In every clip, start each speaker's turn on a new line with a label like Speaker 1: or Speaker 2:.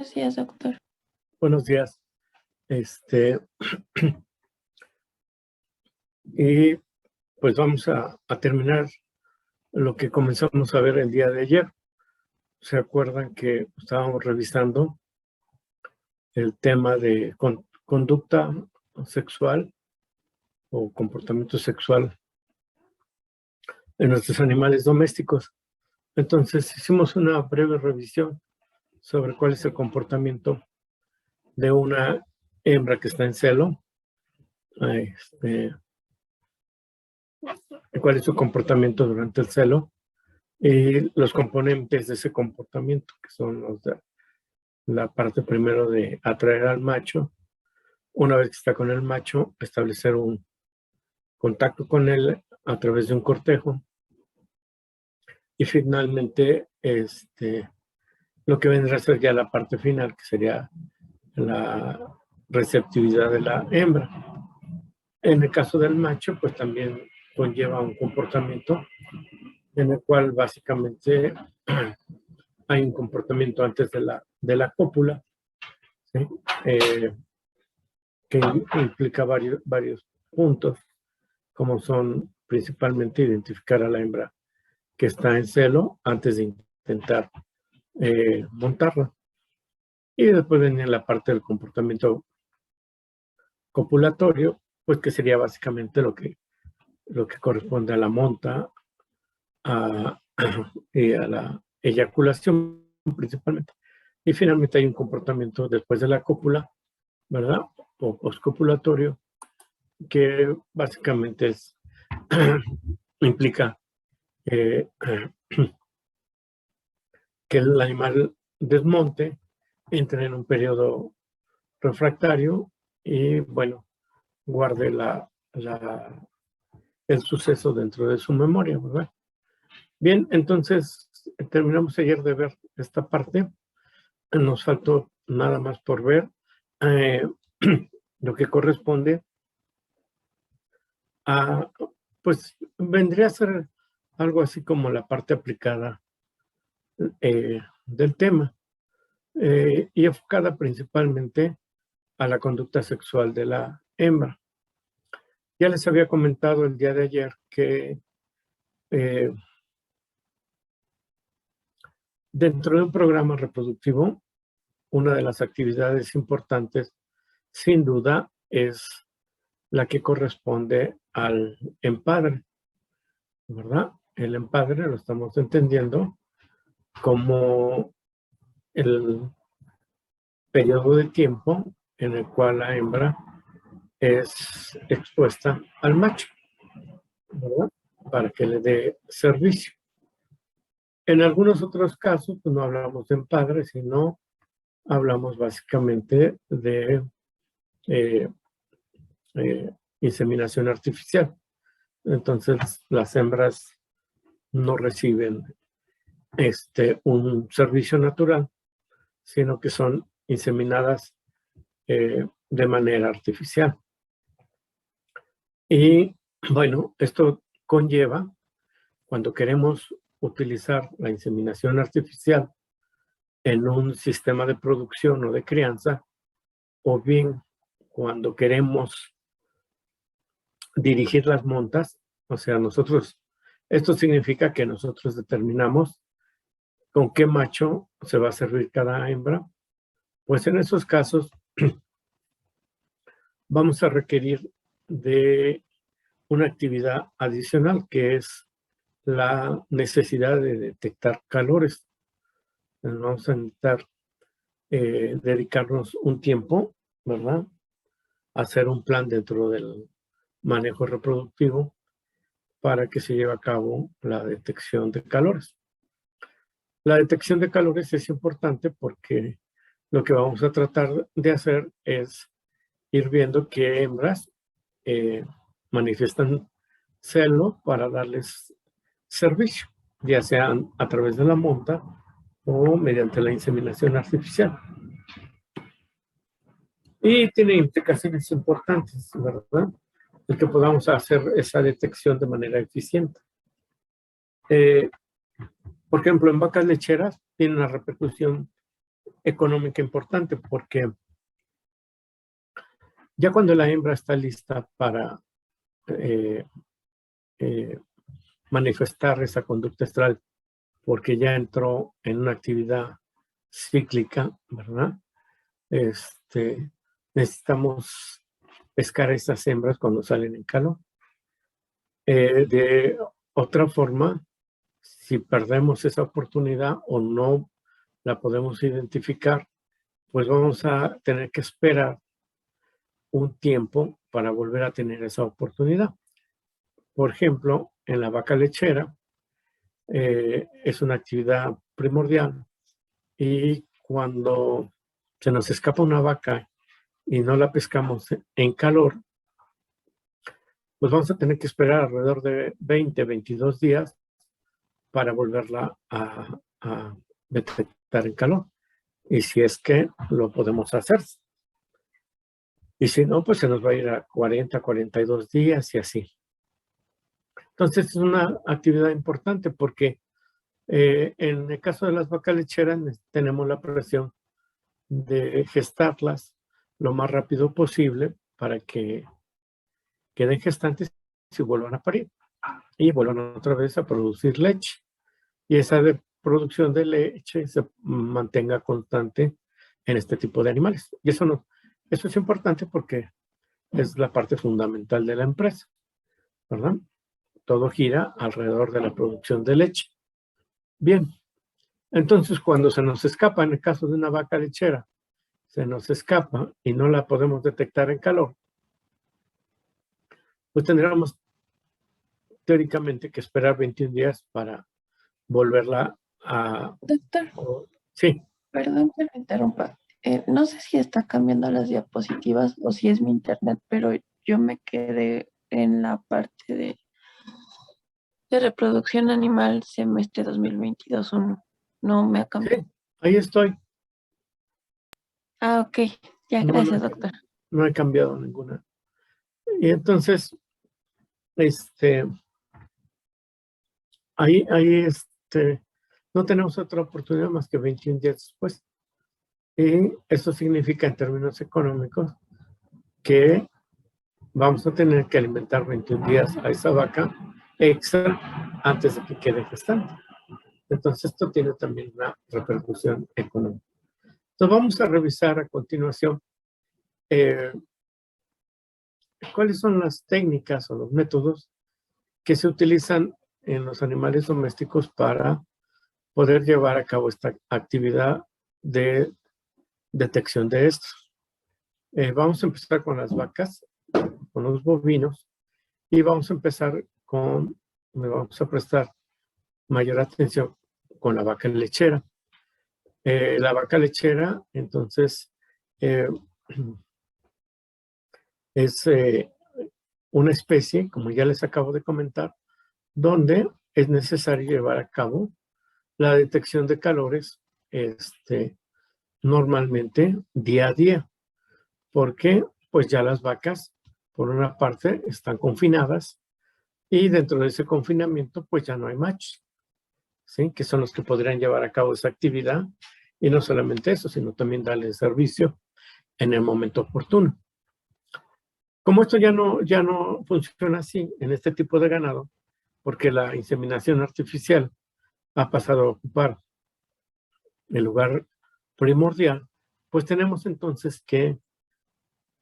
Speaker 1: Buenos días, doctor.
Speaker 2: Buenos días. Y pues vamos a terminar lo que comenzamos a ver el día de ayer. ¿Se acuerdan que estábamos revisando el tema de conducta sexual o comportamiento sexual en nuestros animales domésticos? Entonces hicimos una breve revisión sobre cuál es el comportamiento de una hembra que está en celo, cuál es su comportamiento durante el celo y los componentes de ese comportamiento, que son los de la parte primero de atraer al macho. Una vez que está con el macho, establecer un contacto con él a través de un cortejo. Y finalmente, lo que vendrá a ser ya la parte final, que sería la receptividad de la hembra. En el caso del macho, pues también conlleva un comportamiento en el cual básicamente hay un comportamiento antes de la cópula, ¿sí? Que implica varios puntos, como son principalmente identificar a la hembra que está en celo antes de intentar montarla. Y después viene la parte del comportamiento copulatorio, pues que sería básicamente lo que corresponde a la monta y a la eyaculación principalmente. Y finalmente hay un comportamiento después de la cópula, ¿verdad? O postcopulatorio, que básicamente implica que el animal desmonte, entre en un periodo refractario y, bueno, guarde el suceso dentro de su memoria, ¿verdad? Bien, entonces terminamos ayer de ver esta parte. Nos faltó nada más por ver lo que corresponde a, pues vendría a ser algo así como la parte aplicada del tema y enfocada principalmente a la conducta sexual de la hembra. Ya les había comentado el día de ayer que dentro de un programa reproductivo, una de las actividades importantes, sin duda, es la que corresponde al empadre, ¿verdad? El empadre lo estamos entendiendo como el periodo de tiempo en el cual la hembra es expuesta al macho, ¿verdad? Para que le dé servicio. En algunos otros casos, pues no hablamos de empadre, sino hablamos básicamente de inseminación artificial. Entonces, las hembras no reciben un servicio natural, sino que son inseminadas de manera artificial. Y bueno, esto conlleva, cuando queremos utilizar la inseminación artificial en un sistema de producción o de crianza, o bien cuando queremos dirigir las montas, o sea, esto significa que nosotros determinamos con qué macho se va a servir cada hembra. Pues en esos casos vamos a requerir de una actividad adicional, que es la necesidad de detectar calores. Vamos a necesitar dedicarnos un tiempo, ¿verdad? Hacer un plan dentro del manejo reproductivo para que se lleve a cabo la detección de calores. La detección de calores es importante porque lo que vamos a tratar de hacer es ir viendo qué hembras manifiestan celo para darles servicio, ya sean a través de la monta o mediante la inseminación artificial. Y tiene implicaciones importantes, ¿verdad? El que podamos hacer esa detección de manera eficiente. Por ejemplo, en vacas lecheras tiene una repercusión económica importante porque ya cuando la hembra está lista para eh, manifestar esa conducta estral, porque ya entró en una actividad cíclica, ¿verdad? Necesitamos pescar a esas hembras cuando salen en calor. De otra forma, si perdemos esa oportunidad o no la podemos identificar, pues vamos a tener que esperar un tiempo para volver a tener esa oportunidad. Por ejemplo, en la vaca lechera es una actividad primordial y cuando se nos escapa una vaca y no la pescamos en calor, pues vamos a tener que esperar alrededor de 20, 22 días para volverla a detectar en calor. Y si es que lo podemos hacer. Y si no, pues se nos va a ir a 40, 42 días y así. Entonces es una actividad importante porque en el caso de las vacas lecheras tenemos la presión de gestarlas lo más rápido posible para que queden gestantes y vuelvan a parir y vuelvan otra vez a producir leche. Y esa producción de leche se mantenga constante en este tipo de animales. Y eso es importante porque es la parte fundamental de la empresa, ¿verdad? Todo gira alrededor de la producción de leche. Bien, entonces cuando se nos escapa, en el caso de una vaca lechera, se nos escapa y no la podemos detectar en calor, pues tendríamos teóricamente que esperar 21 días para volverla a...
Speaker 1: Doctor,
Speaker 2: Sí.
Speaker 1: perdón que me interrumpa. No sé si está cambiando las diapositivas o si es mi internet, pero yo me quedé en la parte de reproducción animal semestre 2022-1. No me ha cambiado.
Speaker 2: Sí, ahí estoy.
Speaker 1: Ah, ok. Ya,
Speaker 2: No,
Speaker 1: gracias, doctor.
Speaker 2: no he cambiado ninguna. Y entonces, ahí, no tenemos otra oportunidad más que 21 días después. Y eso significa en términos económicos que vamos a tener que alimentar 21 días a esa vaca extra antes de que quede gestante. Entonces esto tiene también una repercusión económica. Entonces vamos a revisar a continuación cuáles son las técnicas o los métodos que se utilizan en los animales domésticos para poder llevar a cabo esta actividad de detección de estos. Vamos a empezar con las vacas, con los bovinos, y vamos a empezar vamos a prestar mayor atención con la vaca lechera. La vaca lechera, entonces, es una especie, como ya les acabo de comentar, donde es necesario llevar a cabo la detección de calores normalmente día a día, porque pues ya las vacas, por una parte, están confinadas y dentro de ese confinamiento pues ya no hay machos, ¿sí? Que son los que podrían llevar a cabo esa actividad y no solamente eso, sino también darle servicio en el momento oportuno. Como esto ya no funciona así en este tipo de ganado, porque la inseminación artificial ha pasado a ocupar el lugar primordial, pues tenemos entonces que,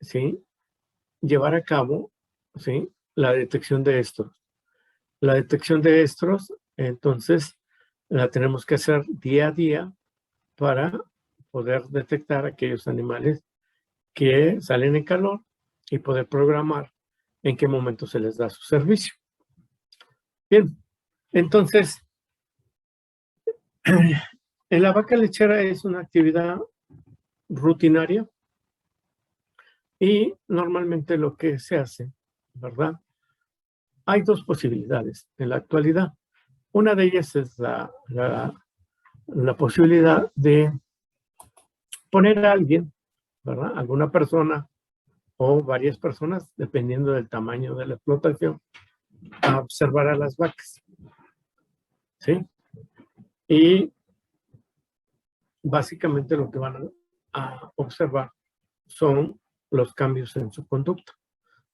Speaker 2: ¿sí?, llevar a cabo, ¿sí?, la detección de estros. La detección de estros, entonces, la tenemos que hacer día a día para poder detectar aquellos animales que salen en calor y poder programar en qué momento se les da su servicio. Bien, entonces, en la vaca lechera es una actividad rutinaria y normalmente lo que se hace, ¿verdad? Hay dos posibilidades en la actualidad. Una de ellas es la posibilidad de poner a alguien, ¿verdad? Alguna persona o varias personas, dependiendo del tamaño de la explotación, a observar a las vacas, ¿sí? Y básicamente lo que van a observar son los cambios en su conducta.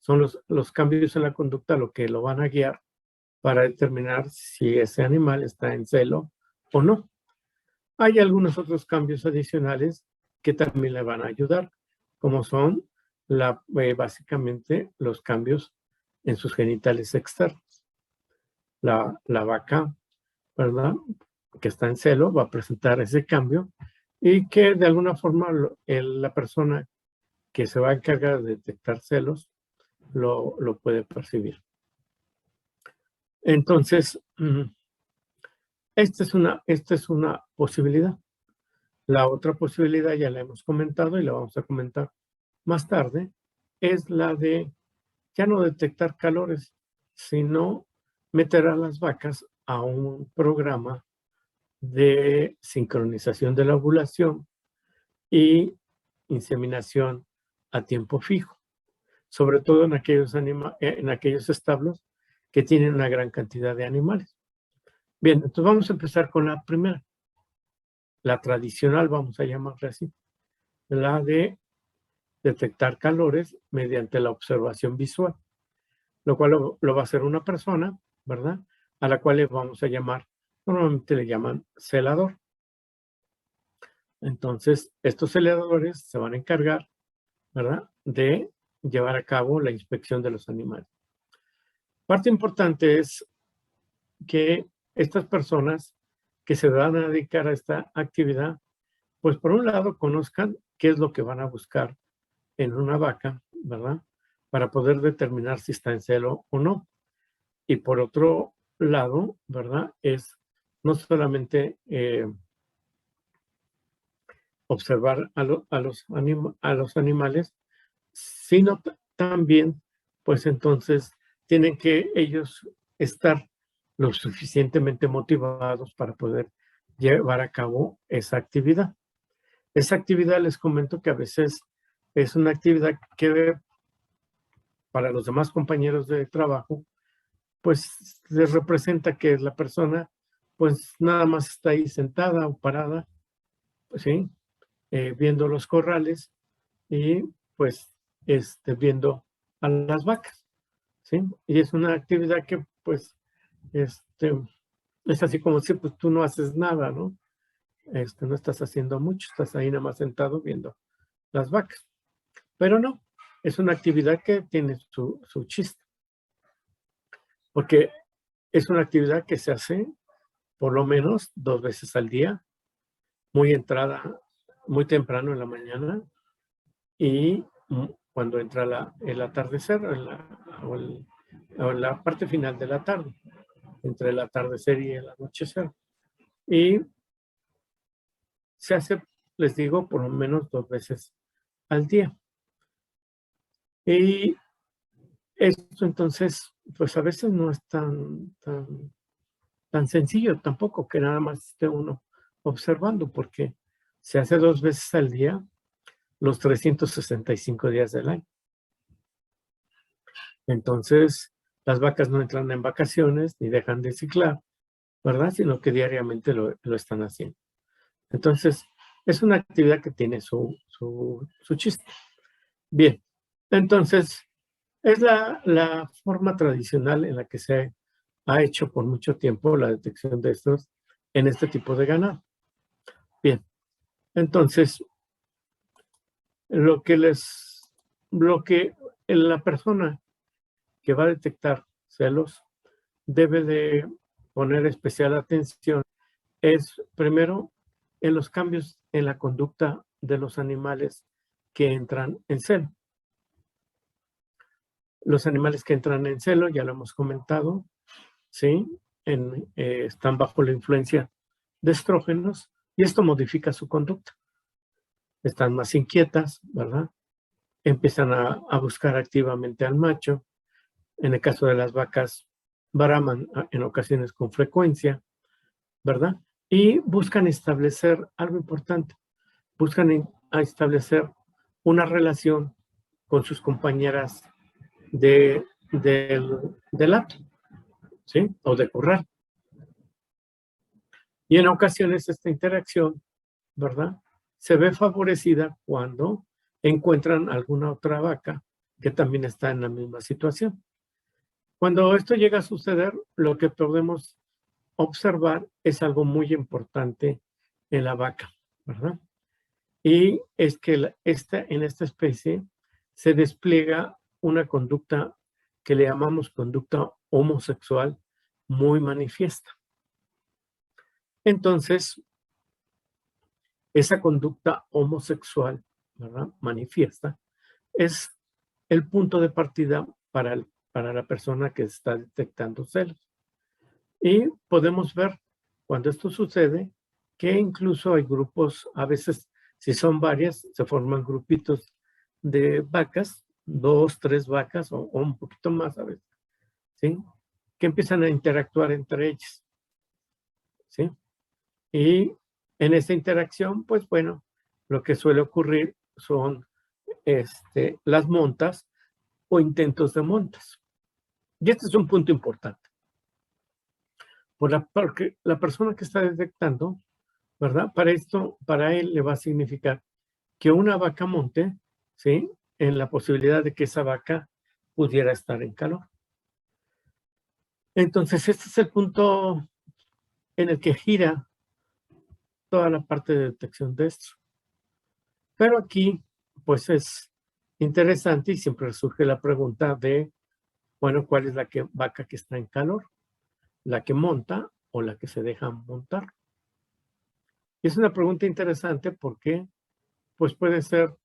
Speaker 2: Son los cambios en la conducta lo que lo van a guiar para determinar si ese animal está en celo o no. Hay algunos otros cambios adicionales que también le van a ayudar, como son básicamente los cambios en sus genitales externos. La vaca, ¿verdad?, que está en celo va a presentar ese cambio y que de alguna forma la persona que se va a encargar de detectar celos lo puede percibir. Entonces, esta es una posibilidad. La otra posibilidad ya la hemos comentado y la vamos a comentar más tarde, es la de ya no detectar calores, sino meter a las vacas a un programa de sincronización de la ovulación y inseminación a tiempo fijo, sobre todo en aquellos establos que tienen una gran cantidad de animales. Bien, entonces vamos a empezar con la primera, la tradicional, vamos a llamarla así, la de detectar calores mediante la observación visual, lo cual lo va a hacer una persona, ¿verdad?, a la cual le vamos a llamar, normalmente le llaman celador. Entonces, estos celadores se van a encargar, ¿verdad?, de llevar a cabo la inspección de los animales. Parte importante es que estas personas que se van a dedicar a esta actividad, pues por un lado conozcan qué es lo que van a buscar en una vaca, ¿verdad?, para poder determinar si está en celo o no. Y por otro lado, ¿verdad?, es no solamente observar a los animales, sino también, pues entonces, tienen que ellos estar lo suficientemente motivados para poder llevar a cabo esa actividad. Esa actividad, les comento que a veces es una actividad que para los demás compañeros de trabajo, pues les representa que la persona, pues nada más está ahí sentada o parada, pues, ¿sí?, viendo los corrales y pues viendo a las vacas, ¿sí? Y es una actividad que pues es así como si pues tú no haces nada, ¿no? No estás haciendo mucho, estás ahí nada más sentado viendo las vacas. Pero no, es una actividad que tiene su chiste, porque es una actividad que se hace por lo menos 2 veces al día, muy temprano en la mañana y cuando entra el atardecer o la parte final de la tarde, entre el atardecer y el anochecer. Y se hace, les digo, por lo menos 2 veces al día. Y esto entonces, pues a veces no es tan sencillo tampoco que nada más esté uno observando, porque se hace 2 veces al día los 365 días del año. Entonces, las vacas no entran en vacaciones ni dejan de ciclar, ¿verdad?, sino que diariamente lo están haciendo. Entonces, es una actividad que tiene su chiste. Bien, entonces, es la forma tradicional en la que se ha hecho por mucho tiempo la detección de estos en este tipo de ganado. Bien, entonces, lo que la persona que va a detectar celos debe de poner especial atención es, primero, en los cambios en la conducta de los animales que entran en celo. Los animales que entran en celo, ya lo hemos comentado, ¿sí?, están bajo la influencia de estrógenos y esto modifica su conducta. Están más inquietas, ¿verdad? Empiezan a buscar activamente al macho. En el caso de las vacas, braman en ocasiones con frecuencia, ¿verdad? Y buscan establecer algo importante. Buscan establecer una relación con sus compañeras del hato, ¿sí?, o de corral. Y en ocasiones esta interacción ¿verdad? Se ve favorecida cuando encuentran alguna otra vaca que también está en la misma situación. Cuando esto llega a suceder, lo que podemos observar es algo muy importante en la vaca, ¿verdad? Y es que en esta especie se despliega una conducta que le llamamos conducta homosexual muy manifiesta. Entonces, esa conducta homosexual, ¿verdad?, manifiesta, es el punto de partida para la persona que está detectando celos. Y podemos ver cuando esto sucede que incluso hay grupos, a veces si son varias, se forman grupitos de vacas, 2, 3 vacas o un poquito más a veces, ¿sí? Que empiezan a interactuar entre ellas, ¿sí? Y en esta interacción, pues bueno, lo que suele ocurrir son las montas o intentos de montas. Y este es un punto importante. Porque la persona que está detectando, ¿verdad? Para él le va a significar que una vaca monte, ¿sí?, en la posibilidad de que esa vaca pudiera estar en calor. Entonces, este es el punto en el que gira toda la parte de detección de esto. Pero aquí, pues es interesante y siempre surge la pregunta de, bueno, ¿cuál es la vaca que está en calor? ¿La que monta o la que se deja montar? Y es una pregunta interesante porque, pues puede ser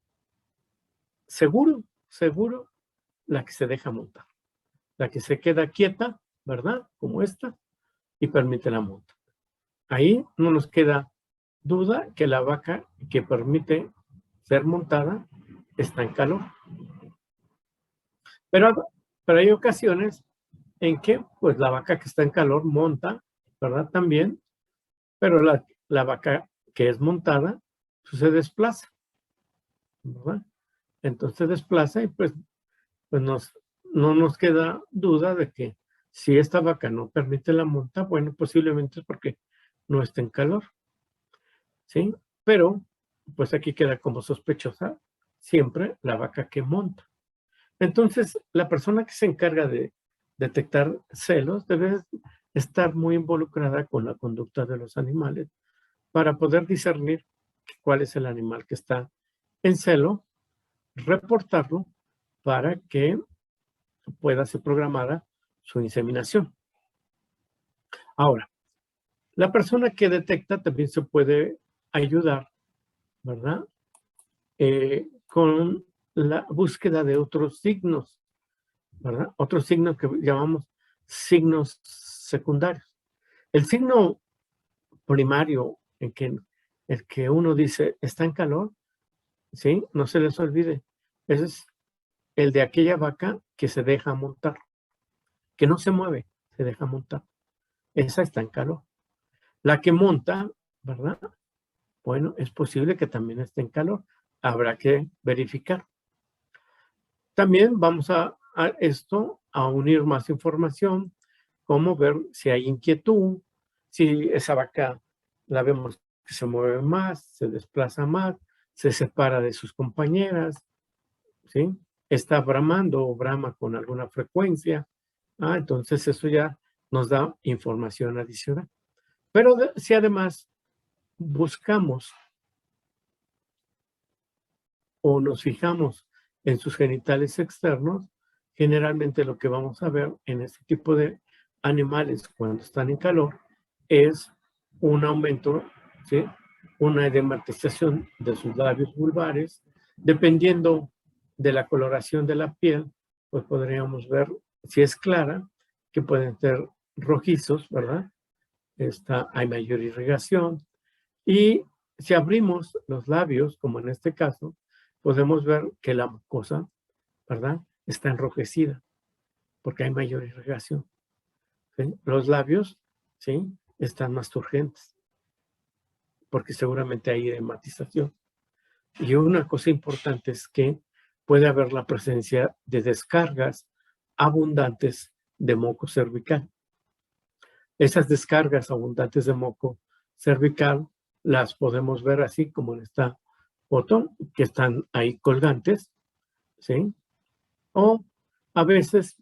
Speaker 2: seguro, la que se deja montar. La que se queda quieta, ¿verdad? Como esta, y permite la monta. Ahí no nos queda duda que la vaca que permite ser montada está en calor. Pero hay ocasiones en que, pues, la vaca que está en calor monta, ¿verdad? También, pero la vaca que es montada, pues, se desplaza, ¿verdad? Entonces se desplaza y pues no nos queda duda de que si esta vaca no permite la monta, bueno, posiblemente es porque no está en calor, ¿sí? Pero, pues aquí queda como sospechosa siempre la vaca que monta. Entonces, la persona que se encarga de detectar celos debe estar muy involucrada con la conducta de los animales para poder discernir cuál es el animal que está en celo, reportarlo para que pueda ser programada su inseminación. Ahora, la persona que detecta también se puede ayudar, ¿verdad? Con la búsqueda de otros signos, ¿verdad? Otros signos que llamamos signos secundarios. El signo primario en que el que uno dice está en calor, ¿sí? No se les olvide. Ese es el de aquella vaca que se deja montar, que no se mueve, se deja montar. Esa está en calor. La que monta, ¿verdad? Bueno, es posible que también esté en calor. Habrá que verificar. También vamos a unir más información, como ver si hay inquietud, si esa vaca la vemos que se mueve más, se desplaza más, se separa de sus compañeras, ¿sí? Está bramando o brama con alguna frecuencia. Entonces eso ya nos da información adicional. Pero si además buscamos o nos fijamos en sus genitales externos, generalmente lo que vamos a ver en este tipo de animales cuando están en calor es un aumento, ¿sí?, una edematización de sus labios vulvares. Dependiendo de la coloración de la piel, pues podríamos ver, si es clara, que pueden ser rojizos, ¿verdad? Hay mayor irrigación. Y si abrimos los labios, como en este caso, podemos ver que la mucosa, ¿verdad?, está enrojecida porque hay mayor irrigación, ¿sí? Los labios, ¿sí?, están más turgentes porque seguramente hay edematización. Y una cosa importante es que puede haber la presencia de descargas abundantes de moco cervical. Esas descargas abundantes de moco cervical las podemos ver así como en esta foto, que están ahí colgantes, ¿sí? O a veces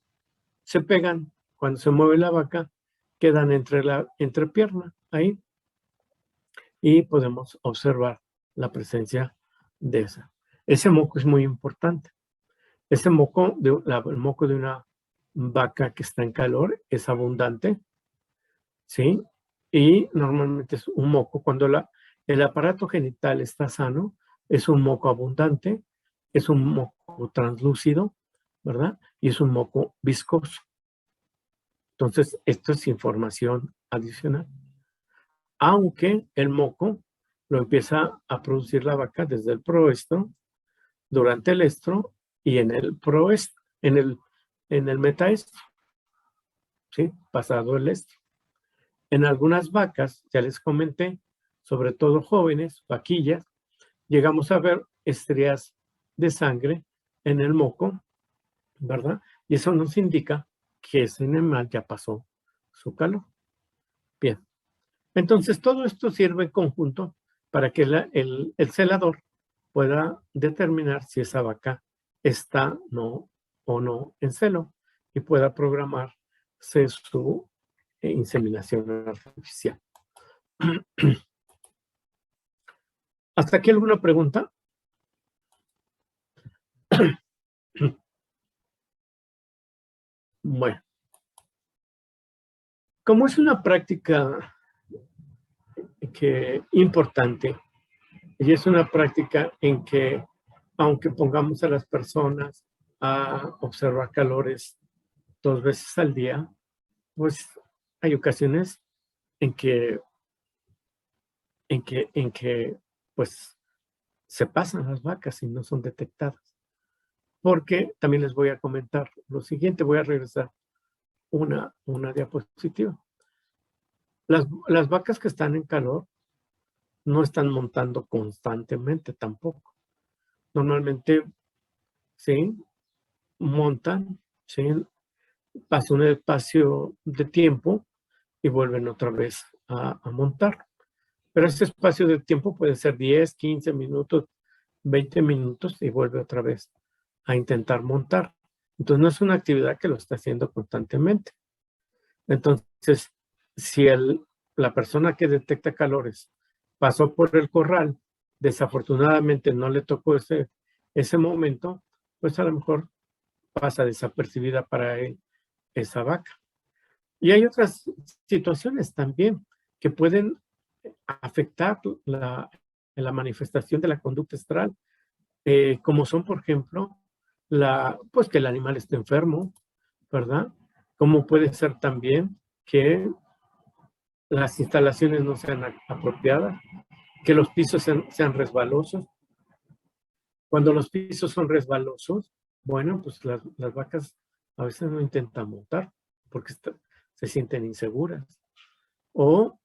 Speaker 2: se pegan cuando se mueve la vaca, quedan entre la entrepierna ahí y podemos observar la presencia de esa. Ese moco es muy importante. Ese moco, el moco de una vaca que está en calor es abundante, ¿sí? Y normalmente es un moco, cuando el aparato genital está sano, es un moco abundante, es un moco translúcido, ¿verdad? Y es un moco viscoso. Entonces, esto es información adicional. Aunque el moco lo empieza a producir la vaca desde el proestro, durante el estro y en el proestro, en el metaestro, ¿sí? Pasado el estro. En algunas vacas, ya les comenté, sobre todo jóvenes, vaquillas, llegamos a ver estrías de sangre en el moco, ¿verdad? Y eso nos indica que ese animal ya pasó su calor. Bien, entonces todo esto sirve en conjunto para que el celador pueda determinar si esa vaca está o no en celo y pueda programarse su inseminación artificial. ¿Hasta aquí alguna pregunta? Bueno, como es una práctica importante y es una práctica en que, aunque pongamos a las personas a observar calores 2 veces al día, pues hay ocasiones en que, pues se pasan las vacas y no son detectadas. Porque también les voy a comentar lo siguiente, voy a regresar una diapositiva. Las vacas que están en calor no están montando constantemente tampoco. Normalmente, sí, montan, sí, pasa un espacio de tiempo y vuelven otra vez a montar. Pero ese espacio de tiempo puede ser 10, 15 minutos, 20 minutos y vuelve otra vez a intentar montar. Entonces no es una actividad que lo está haciendo constantemente. Entonces, si la persona que detecta calores pasó por el corral, desafortunadamente no le tocó ese momento, pues a lo mejor pasa desapercibida para él esa vaca. Y hay otras situaciones también que pueden afectar la manifestación de la conducta estral, como son, por ejemplo, pues que el animal esté enfermo, ¿verdad? Como puede ser también que las instalaciones no sean apropiadas, que los pisos sean resbalosos. Cuando los pisos son resbalosos, bueno, pues las vacas a veces no intentan montar porque se sienten inseguras. O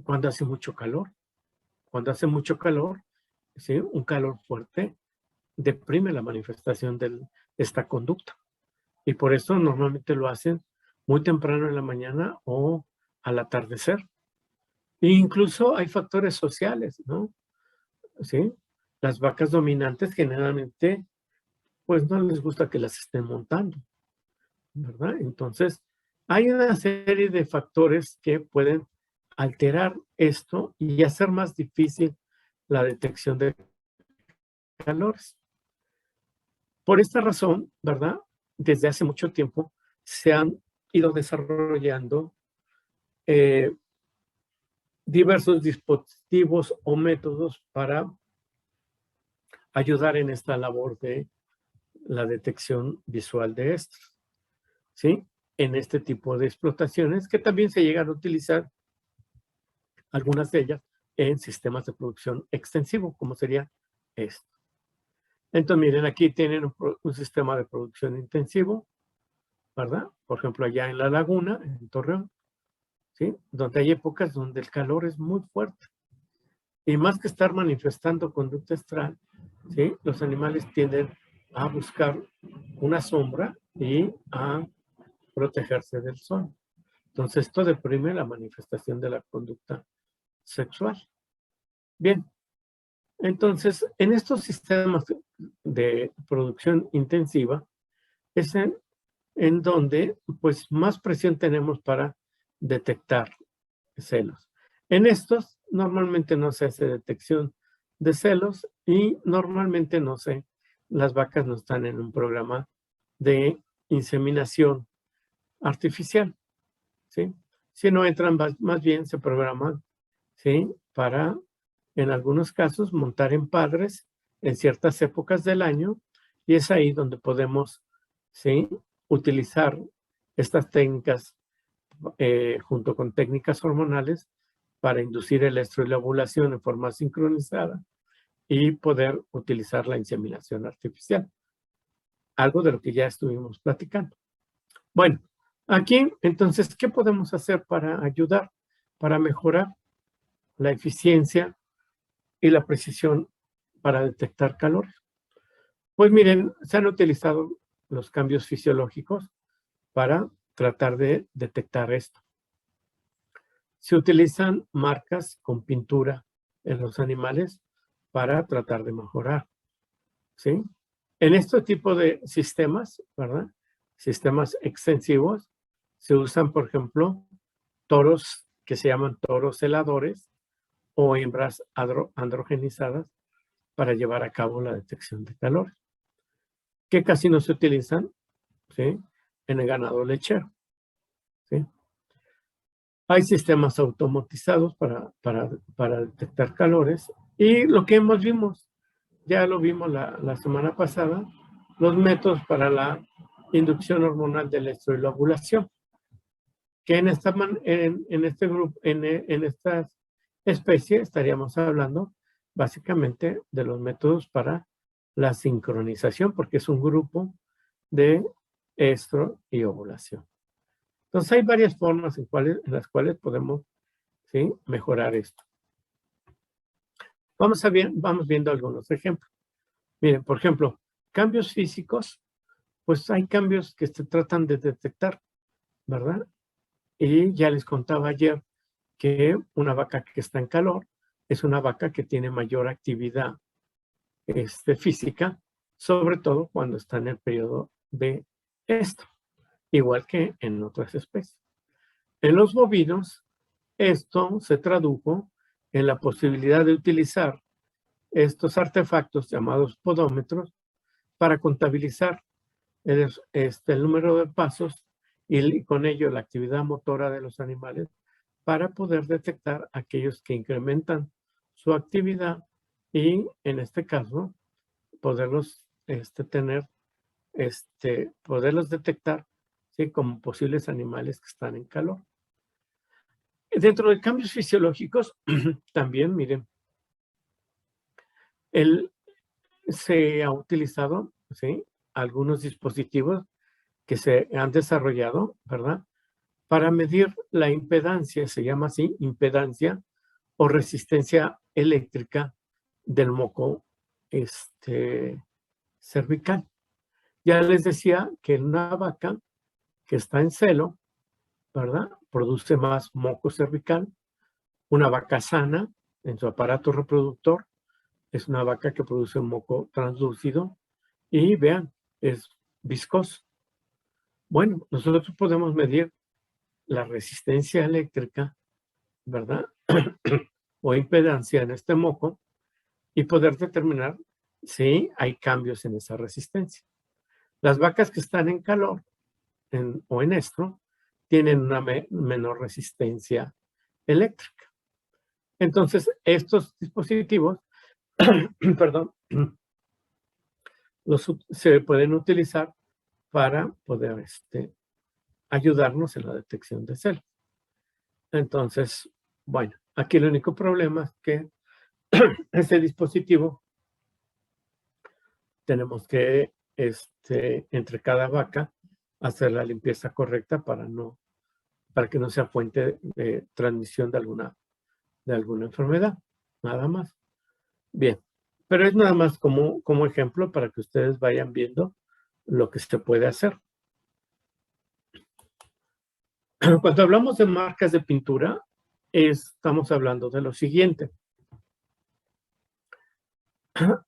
Speaker 2: cuando hace mucho calor. Cuando hace mucho calor, ¿sí? Un calor fuerte deprime la manifestación de esta conducta. Y por eso normalmente lo hacen muy temprano en la mañana o al atardecer. E incluso hay factores sociales, ¿no? ¿Sí? Las vacas dominantes generalmente, pues no les gusta que las estén montando, ¿verdad? Entonces, hay una serie de factores que pueden alterar esto y hacer más difícil la detección de calores. Por esta razón, ¿verdad? Desde hace mucho tiempo se han ido desarrollando diversos dispositivos o métodos para ayudar en esta labor de la detección visual de estos, ¿sí? En este tipo de explotaciones que también se llegan a utilizar, algunas de ellas, en sistemas de producción extensivo, como sería esto. Entonces, miren, aquí tienen un sistema de producción intensivo, ¿verdad? Por ejemplo, allá en la laguna, en Torreón, ¿sí? Donde hay épocas donde el calor es muy fuerte. Y más que estar manifestando conducta estral, ¿sí? Los animales tienden a buscar una sombra y a protegerse del sol. Entonces, esto deprime la manifestación de la conducta sexual. Bien, entonces, en estos sistemas de producción intensiva, es en donde pues más presión tenemos para detectar celos. En estos normalmente no se hace detección de celos y normalmente no se, las vacas no están en un programa de inseminación artificial, ¿sí? Si no entran, más bien se programan, ¿sí? Para, en algunos casos, montar en padres en ciertas épocas del año y es ahí donde podemos, ¿sí? Utilizar estas técnicas junto con técnicas hormonales para inducir el estro y la ovulación en forma sincronizada y poder utilizar la inseminación artificial, algo de lo que ya estuvimos platicando. Bueno, aquí entonces, ¿qué podemos hacer para ayudar, para mejorar la eficiencia y la precisión para detectar calores? Pues miren, se han utilizado los cambios fisiológicos para tratar de detectar esto. Se utilizan marcas con pintura en los animales para tratar de mejorar, ¿sí? En este tipo de sistemas, ¿verdad? Sistemas extensivos, se usan, por ejemplo, toros que se llaman toros heladores o hembras androgenizadas para llevar a cabo la detección de calor, que casi no se utilizan, ¿sí? En el ganado lechero, ¿sí? Hay sistemas automatizados para detectar calores y lo que vimos, ya lo vimos la semana pasada, los métodos para la inducción hormonal del estro y la ovulación, que en este grupo, en esta especie estaríamos hablando básicamente de los métodos para la sincronización, porque es un grupo de estro y ovulación. Entonces hay varias formas en las cuales podemos, ¿sí?, mejorar esto. Vamos viendo algunos ejemplos. Miren, por ejemplo, cambios físicos, pues hay cambios que se tratan de detectar, ¿verdad? Y ya les contaba ayer que una vaca que está en calor es una vaca que tiene mayor actividad física, sobre todo cuando está en el periodo de esto, igual que en otras especies. En los bovinos, esto se tradujo en la posibilidad de utilizar estos artefactos llamados podómetros para contabilizar el número de pasos y con ello la actividad motora de los animales para poder detectar aquellos que incrementan su actividad y en este caso poderlos poderlos detectar, ¿sí?, como posibles animales que están en calor. Dentro de cambios fisiológicos, también, miren, se ha utilizado, ¿sí?, algunos dispositivos que se han desarrollado, ¿verdad?, para medir la impedancia, se llama así, impedancia o resistencia eléctrica del moco cervical. Ya les decía que una vaca que está en celo, ¿verdad?, produce más moco cervical. Una vaca sana en su aparato reproductor es una vaca que produce un moco translúcido y vean, es viscoso. Bueno, nosotros podemos medir la resistencia eléctrica, ¿verdad? O impedancia en este moco y poder determinar si hay cambios en esa resistencia. Las vacas que están en calor o en estro tienen una menor resistencia eléctrica. Entonces, estos dispositivos, perdón, se pueden utilizar para poder ayudarnos en la detección de celos. Entonces, bueno, aquí el único problema es que este dispositivo tenemos que, entre cada vaca, hacer la limpieza correcta para que no sea fuente de transmisión de alguna enfermedad, nada más. Bien, pero es nada más como ejemplo para que ustedes vayan viendo lo que se puede hacer. Cuando hablamos de marcas de pintura, estamos hablando de lo siguiente.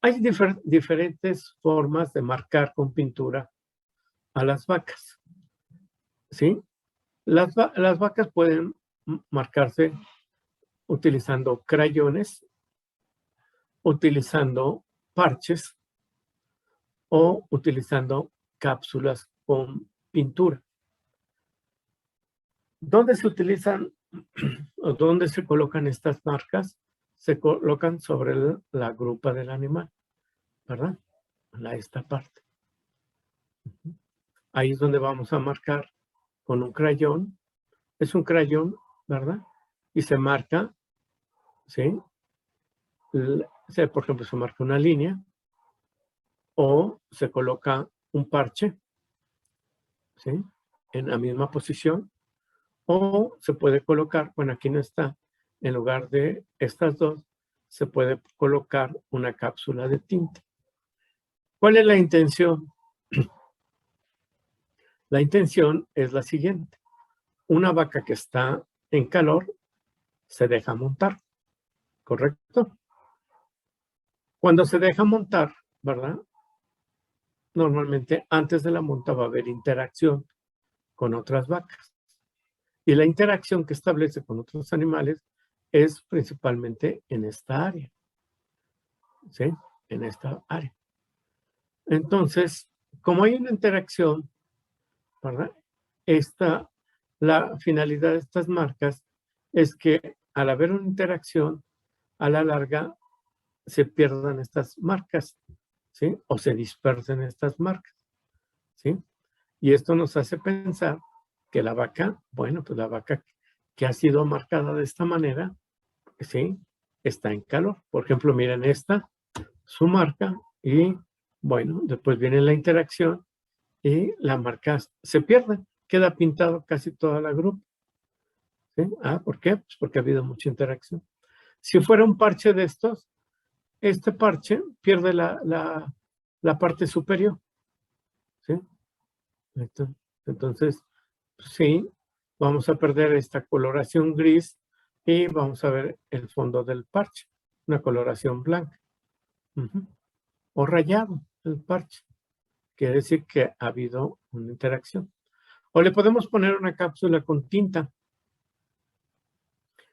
Speaker 2: Hay diferentes formas de marcar con pintura a las vacas, ¿sí? Las vacas pueden marcarse utilizando crayones, utilizando parches o utilizando cápsulas con pintura. ¿Dónde se utilizan o dónde se colocan estas marcas? Se colocan sobre la grupa del animal, ¿verdad? Esta parte. Ahí es donde vamos a marcar con un crayón. Es un crayón, ¿verdad? Y se marca, ¿sí? Por ejemplo, se marca una línea o se coloca un parche, ¿sí? En la misma posición. O se puede colocar, bueno, aquí no está, en lugar de estas dos, se puede colocar una cápsula de tinta. ¿Cuál es la intención? La intención es la siguiente. Una vaca que está en calor se deja montar, ¿correcto? Cuando se deja montar, ¿verdad? Normalmente antes de la monta va a haber interacción con otras vacas. Y la interacción que establece con otros animales es principalmente en esta área, ¿sí? En esta área. Entonces, como hay una interacción, ¿verdad? La finalidad de estas marcas es que al haber una interacción, a la larga se pierdan estas marcas, ¿sí? O se dispersen estas marcas, ¿sí? Y esto nos hace pensar que la vaca, bueno, pues la vaca que ha sido marcada de esta manera, ¿sí? Está en calor. Por ejemplo, miren esta, su marca, y bueno, después viene la interacción y la marca se pierde, queda pintado casi toda la grupa, ¿sí? ¿Por qué? Pues porque ha habido mucha interacción. Si fuera un parche de estos, este parche pierde la parte superior, ¿sí? Entonces, sí, vamos a perder esta coloración gris y vamos a ver el fondo del parche, una coloración blanca. O rayado el parche, quiere decir que ha habido una interacción. O le podemos poner una cápsula con tinta.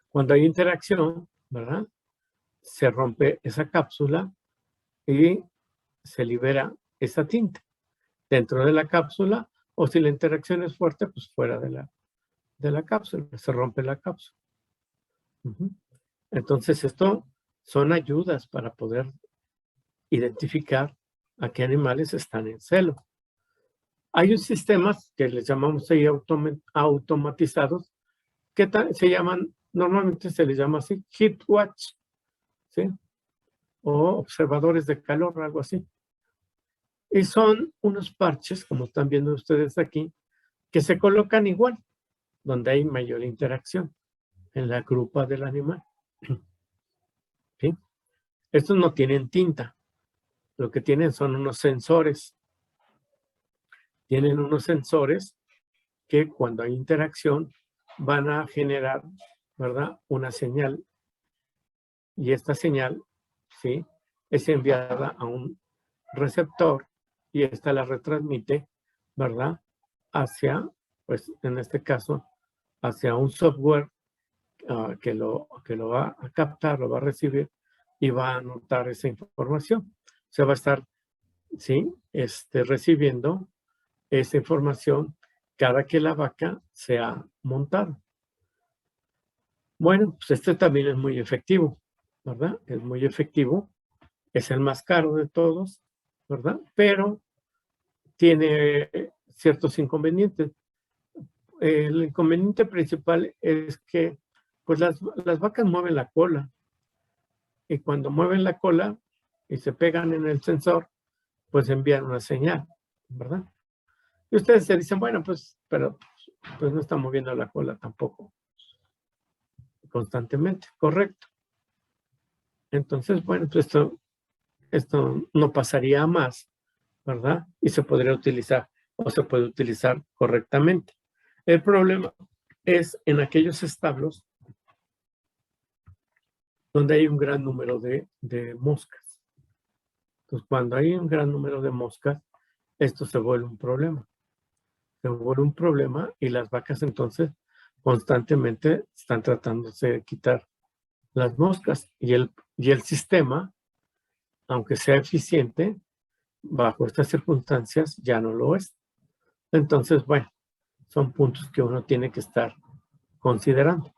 Speaker 2: Cuando hay interacción, ¿verdad? Se rompe esa cápsula y se libera esa tinta dentro de la cápsula, o si la interacción es fuerte, pues fuera de la cápsula, se rompe la cápsula. Entonces, esto son ayudas para poder identificar a qué animales están en celo. Hay un sistemas que les llamamos ahí automatizados, que se llaman, normalmente se les llama así, heat watch, ¿sí? O observadores de calor, algo así. Y son unos parches, como están viendo ustedes aquí, que se colocan igual, donde hay mayor interacción en la grupa del animal. ¿Sí? Estos no tienen tinta, lo que tienen son unos sensores. Tienen unos sensores que cuando hay interacción van a generar, ¿verdad? Una señal. Y esta señal, ¿sí? Es enviada a un receptor y esta la retransmite, ¿verdad? Hacia, pues en este caso, hacia un software que lo va a captar, lo va a recibir y va a anotar esa información. Se va a estar, ¿sí? Recibiendo esa información cada que la vaca sea montada. Bueno, pues este también es muy efectivo, ¿verdad? Es muy efectivo. Es el más caro de todos, ¿verdad? Pero tiene ciertos inconvenientes. El inconveniente principal es que pues las vacas mueven la cola y cuando mueven la cola y se pegan en el sensor, pues envían una señal, ¿verdad? Y ustedes se dicen, bueno, pues, pero pues no está moviendo la cola tampoco constantemente, correcto. Entonces, bueno, pues esto no pasaría a más, ¿verdad? Y se podría utilizar o se puede utilizar correctamente. El problema es en aquellos establos donde hay un gran número de moscas, Entonces, cuando hay un gran número de moscas, esto se vuelve un problema. Se vuelve un problema y las vacas entonces constantemente están tratándose de quitar las moscas y el sistema, aunque sea eficiente, bajo estas circunstancias ya no lo es. Entonces, bueno, son puntos que uno tiene que estar considerando.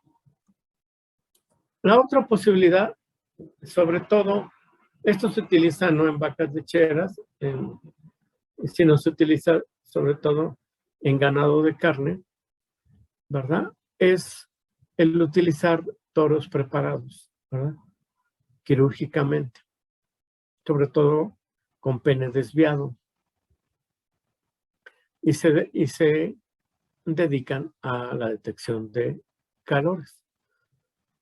Speaker 2: La otra posibilidad, sobre todo, esto se utiliza no en vacas lecheras, sino se utiliza sobre todo en ganado de carne, ¿verdad? Es el utilizar toros preparados, ¿verdad? Quirúrgicamente, sobre todo con pene desviado, y se dedican a la detección de calores.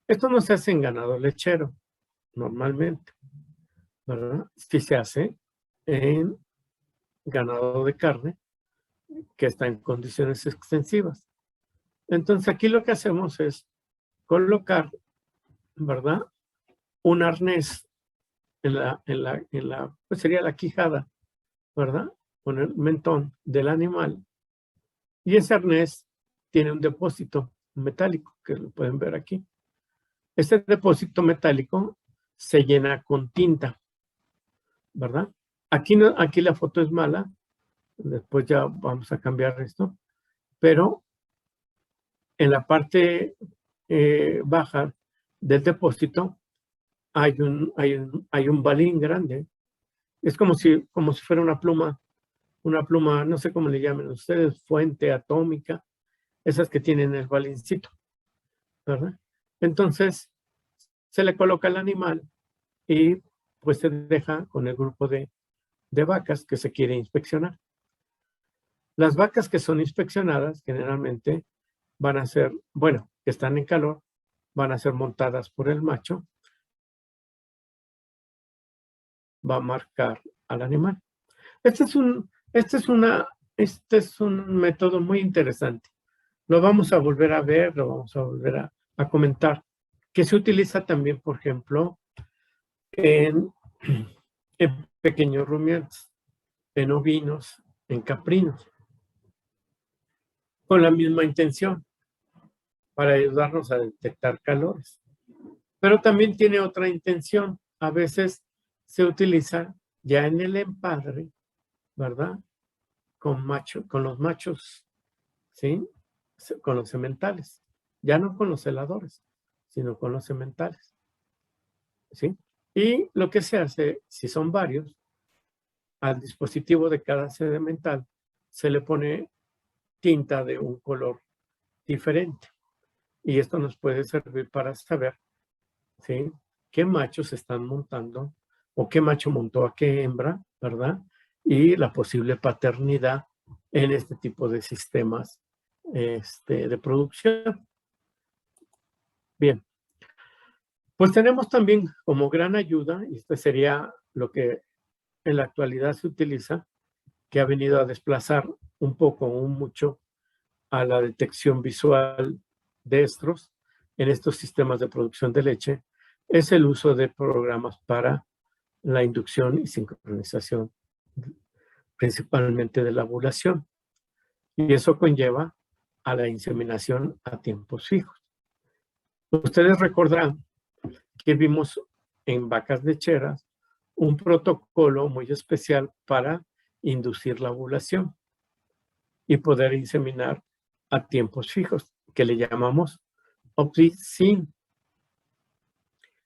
Speaker 2: Esto no se hace en ganado lechero, normalmente, ¿verdad? Sí se hace en ganado de carne que está en condiciones extensivas. Entonces aquí lo que hacemos es colocar, ¿verdad? Un arnés pues sería la quijada, ¿verdad? Con el mentón del animal. Y ese arnés tiene un depósito metálico, que lo pueden ver aquí. Este depósito metálico se llena con tinta, ¿verdad? Aquí, no, aquí la foto es mala, después ya vamos a cambiar esto, pero en la parte baja del depósito hay un balín grande. Es como si fuera una pluma, no sé cómo le llaman ustedes, fuente atómica, esas que tienen el balincito, ¿verdad? Entonces, se le coloca al animal y pues se deja con el grupo de vacas que se quiere inspeccionar. Las vacas que son inspeccionadas generalmente van a ser, bueno, que están en calor, van a ser montadas por el macho, va a marcar al animal. Este es un método muy interesante. Lo vamos a volver a ver, lo vamos a volver a comentar, que se utiliza también, por ejemplo, en, en pequeños rumiantes, en ovinos, en caprinos, con la misma intención, para ayudarnos a detectar calores. Pero también tiene otra intención. A veces se utiliza ya en el empadre, ¿verdad? Con los machos, ¿sí? Con los sementales. Ya no con los celadores, sino con los sementales, ¿sí? Y lo que se hace, si son varios, al dispositivo de cada semental se le pone tinta de un color diferente. Y esto nos puede servir para saber, ¿sí? Qué machos están montando o qué macho montó a qué hembra, ¿verdad? Y la posible paternidad en este tipo de sistemas de producción. Bien, pues tenemos también como gran ayuda, y este sería lo que en la actualidad se utiliza, que ha venido a desplazar un poco o mucho a la detección visual de estros en estos sistemas de producción de leche, es el uso de programas para la inducción y sincronización, principalmente de la ovulación. Y eso conlleva a la inseminación a tiempos fijos. Ustedes recordarán que vimos en vacas lecheras un protocolo muy especial para inducir la ovulación y poder inseminar a tiempos fijos, que le llamamos OPSI-SYN,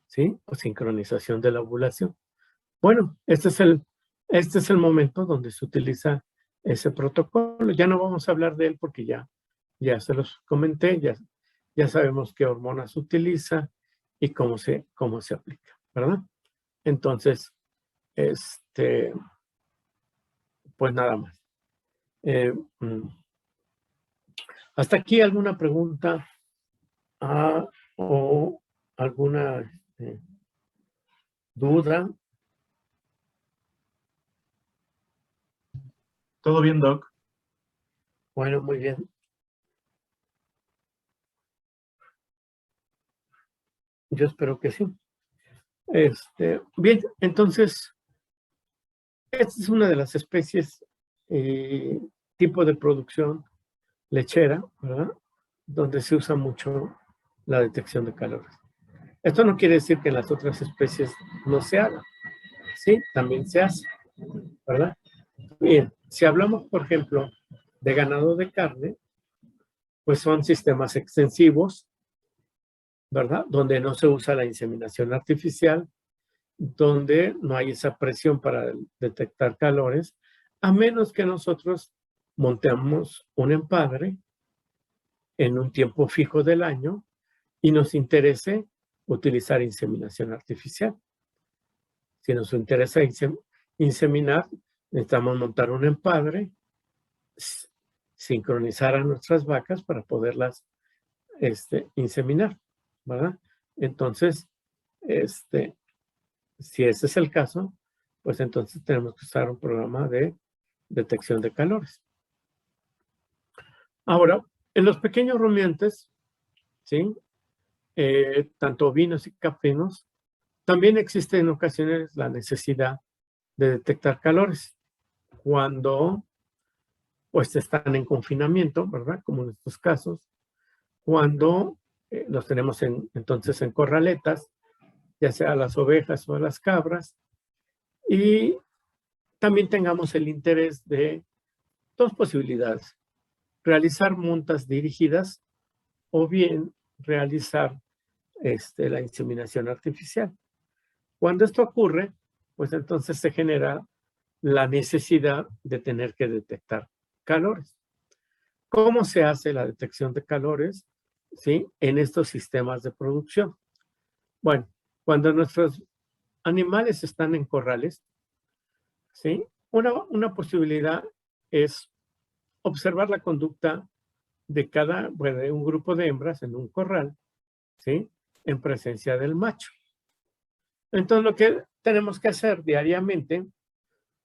Speaker 2: ¿sí? O sincronización de la ovulación. Bueno, este es el momento donde se utiliza ese protocolo. Ya no vamos a hablar de él porque ya se los comenté, ya sabemos qué hormonas se utiliza y cómo se aplica, ¿verdad? Entonces, pues nada más. Eh, mm, ¿Hasta aquí alguna pregunta o alguna duda?
Speaker 3: Todo bien, Doc.
Speaker 2: Bueno, muy bien. Yo espero que sí. Bien, entonces, Esta es una de las especies tipo de producción lechera, ¿verdad? Donde se usa mucho la detección de calores. Esto no quiere decir que en las otras especies no se haga. Sí, también se hace, ¿verdad? Bien, si hablamos, por ejemplo, de ganado de carne, pues son sistemas extensivos, ¿verdad? Donde no se usa la inseminación artificial, donde no hay esa presión para detectar calores, a menos que nosotros montemos un empadre en un tiempo fijo del año y nos interese utilizar inseminación artificial. Si nos interesa inseminar, necesitamos montar un empadre, sincronizar a nuestras vacas para poderlas inseminar, ¿verdad? Entonces, si ese es el caso, pues entonces tenemos que usar un programa de detección de calores. Ahora, en los pequeños rumiantes, ¿sí? Tanto ovinos y caprinos, también existe en ocasiones la necesidad de detectar calores cuando pues están en confinamiento, ¿verdad? Como en estos casos, cuando los tenemos entonces en corraletas, ya sea a las ovejas o a las cabras, y también tengamos el interés de dos posibilidades: realizar montas dirigidas o bien realizar la inseminación artificial. Cuando esto ocurre, pues entonces se genera la necesidad de tener que detectar calores. ¿Cómo se hace la detección de calores, sí, en estos sistemas de producción? Bueno, cuando nuestros animales están en corrales, ¿sí? Una posibilidad es observar la conducta de un grupo de hembras en un corral, ¿sí? En presencia del macho. Entonces, lo que tenemos que hacer diariamente,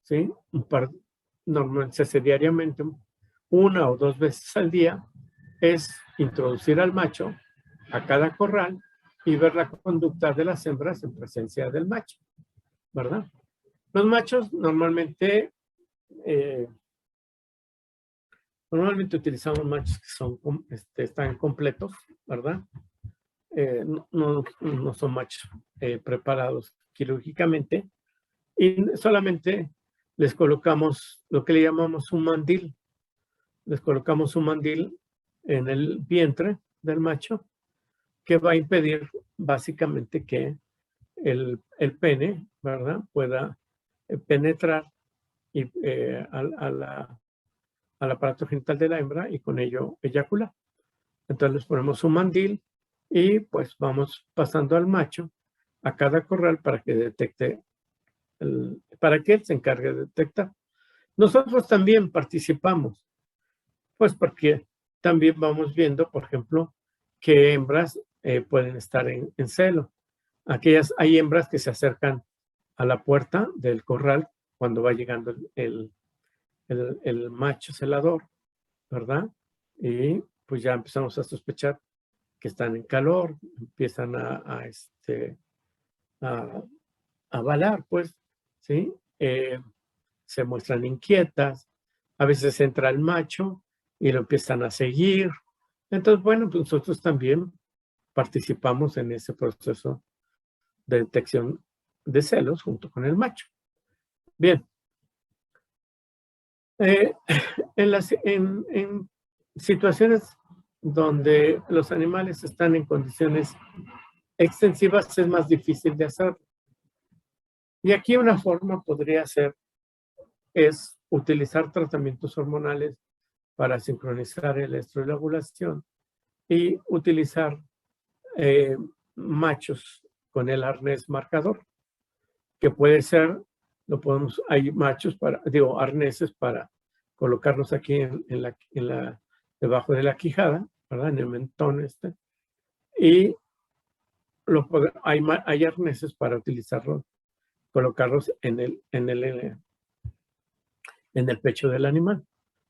Speaker 2: ¿sí? Normalmente se hace diariamente, una o dos veces al día, es introducir al macho a cada corral y ver la conducta de las hembras en presencia del macho, ¿verdad? Los machos normalmente utilizamos machos que están completos, ¿verdad? No son machos preparados quirúrgicamente, y solamente les colocamos lo que le llamamos un mandil. Les colocamos un mandil en el vientre del macho que va a impedir básicamente que el pene, ¿verdad?, pueda penetrar al aparato genital de la hembra y con ello eyacular. Entonces les ponemos un mandil y pues vamos pasando al macho a cada corral para que detecte, para que él se encargue de detectar. Nosotros también participamos, pues porque también vamos viendo, por ejemplo, qué hembras pueden estar en celo. Hay hembras que se acercan a la puerta del corral cuando va llegando el macho celador, ¿verdad? Y pues ya empezamos a sospechar que están en calor, empiezan a balar, pues, ¿sí? Se muestran inquietas, a veces entra el macho y lo empiezan a seguir. Entonces, bueno, pues nosotros también participamos en ese proceso de detección de celos junto con el macho. Bien. En situaciones donde los animales están en condiciones extensivas es más difícil de hacer. Y aquí una forma podría ser es utilizar tratamientos hormonales para sincronizar el estro y la ovulación y utilizar machos con el arnés marcador, que puede ser, hay arneses para colocarlos aquí debajo de la quijada, ¿verdad? En el mentón y hay arneses para utilizarlos, colocarlos en el pecho del animal,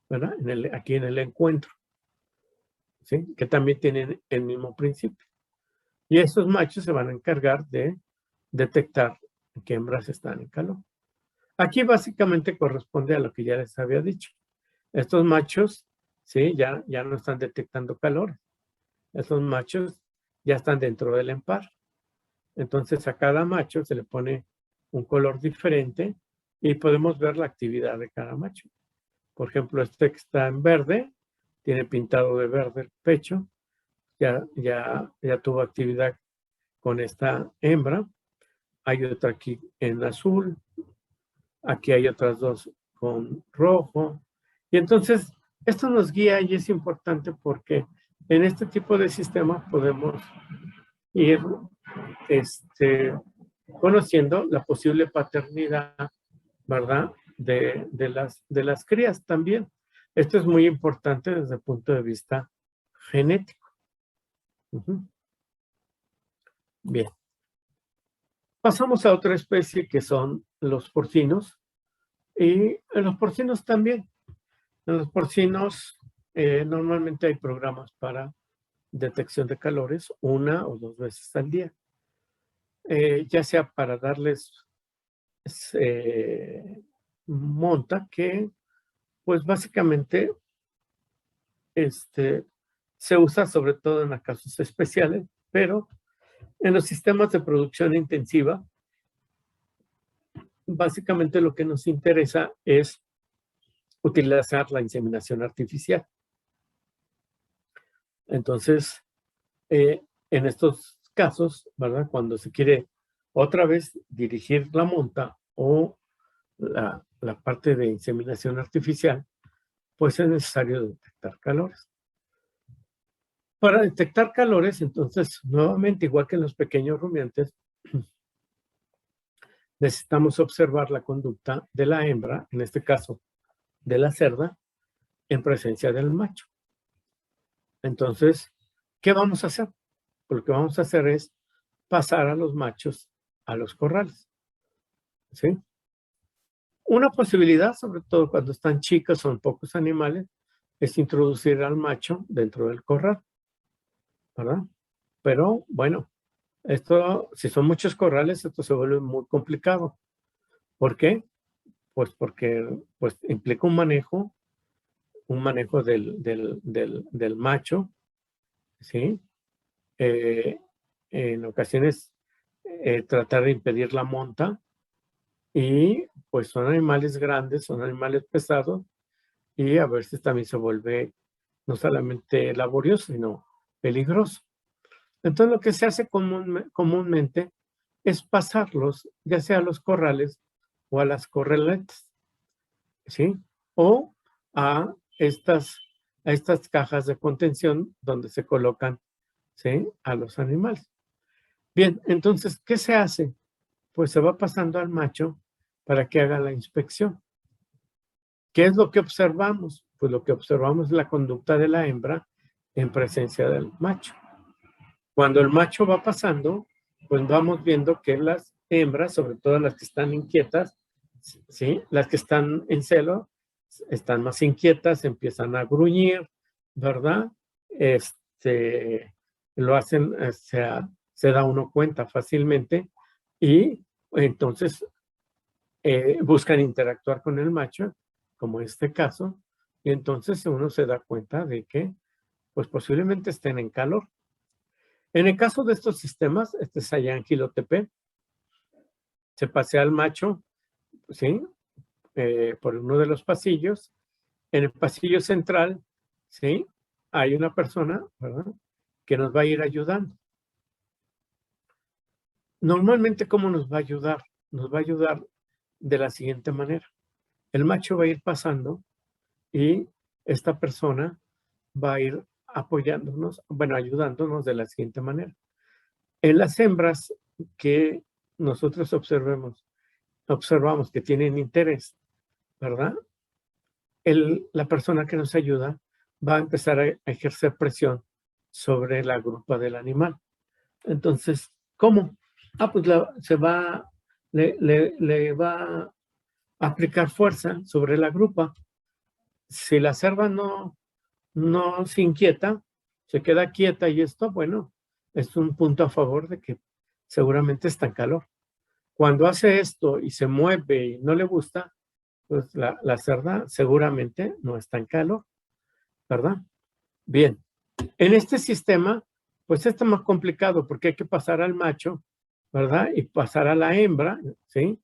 Speaker 2: ¿verdad? Aquí en el encuentro, ¿sí? Que también tienen el mismo principio. Y estos machos se van a encargar de detectar qué hembras están en calor. Aquí básicamente corresponde a lo que ya les había dicho. Estos machos, ¿sí? Ya no están detectando calor. Estos machos ya están dentro del empar. Entonces a cada macho se le pone un color diferente y podemos ver la actividad de cada macho. Por ejemplo, este que está en verde, tiene pintado de verde el pecho, ya tuvo actividad con esta hembra. Hay otra aquí en azul, aquí hay otras dos con rojo. Y entonces, esto nos guía y es importante porque en este tipo de sistema podemos ir conociendo la posible paternidad, ¿verdad? De las crías también. Esto es muy importante desde el punto de vista genético. Bien. Pasamos a otra especie que son los porcinos. Y en los porcinos también. En los porcinos normalmente hay programas para detección de calores 1 o 2 veces al día. Ya sea para darles monta, que pues básicamente se usa sobre todo en casos especiales, pero en los sistemas de producción intensiva, básicamente lo que nos interesa es utilizar la inseminación artificial. Entonces, en estos casos, ¿verdad? Cuando se quiere otra vez dirigir la monta o la parte de inseminación artificial, pues es necesario detectar calores. Para detectar calores, entonces, nuevamente, igual que en los pequeños rumiantes, necesitamos observar la conducta de la hembra, en este caso de la cerda, en presencia del macho. Entonces, ¿qué vamos a hacer? Pues lo que vamos a hacer es pasar a los machos a los corrales, ¿sí? Una posibilidad, sobre todo cuando están chicos, son pocos animales, es introducir al macho dentro del corral, ¿verdad? Pero, bueno, esto, si son muchos corrales, esto se vuelve muy complicado. ¿Por qué? Pues porque pues, implica un manejo del macho, ¿sí? En ocasiones tratar de impedir la monta y pues son animales grandes, son animales pesados y a veces también se vuelve no solamente laborioso, sino peligroso. Entonces lo que se hace comúnmente es pasarlos ya sea a los corrales o a las corraletas, ¿sí? O a estas cajas de contención donde se colocan, ¿sí? A los animales. Bien, entonces, ¿qué se hace? Pues se va pasando al macho para que haga la inspección. ¿Qué es lo que observamos? Pues lo que observamos es la conducta de la hembra en presencia del macho. Cuando el macho va pasando, pues vamos viendo que las hembras, sobre todo las que están inquietas, ¿sí? Las que están en celo, están más inquietas, empiezan a gruñir, ¿verdad? Lo hacen, se da uno cuenta fácilmente y entonces buscan interactuar con el macho, como en este caso, y entonces uno se da cuenta de que pues posiblemente estén en calor. En el caso de estos sistemas, este es allá en Jilotepec, se pasea al macho, ¿sí? Por uno de los pasillos. En el pasillo central, ¿sí? Hay una persona, ¿verdad? Que nos va a ir ayudando. Normalmente, ¿cómo nos va a ayudar? Nos va a ayudar de la siguiente manera. El macho va a ir pasando y esta persona va a ir apoyándonos, bueno, ayudándonos de la siguiente manera. En las hembras que nosotros observamos que tienen interés, ¿verdad? La persona que nos ayuda va a empezar a ejercer presión sobre la grupa del animal. Entonces, ¿cómo? Pues le va a aplicar fuerza sobre la grupa. Si la cerda no se inquieta, se queda quieta y esto, bueno, es un punto a favor de que seguramente está en calor. Cuando hace esto y se mueve y no le gusta, pues la cerda seguramente no está en calor, ¿verdad? Bien, en este sistema, pues está más complicado porque hay que pasar al macho, ¿verdad? Y pasar a la hembra, ¿sí?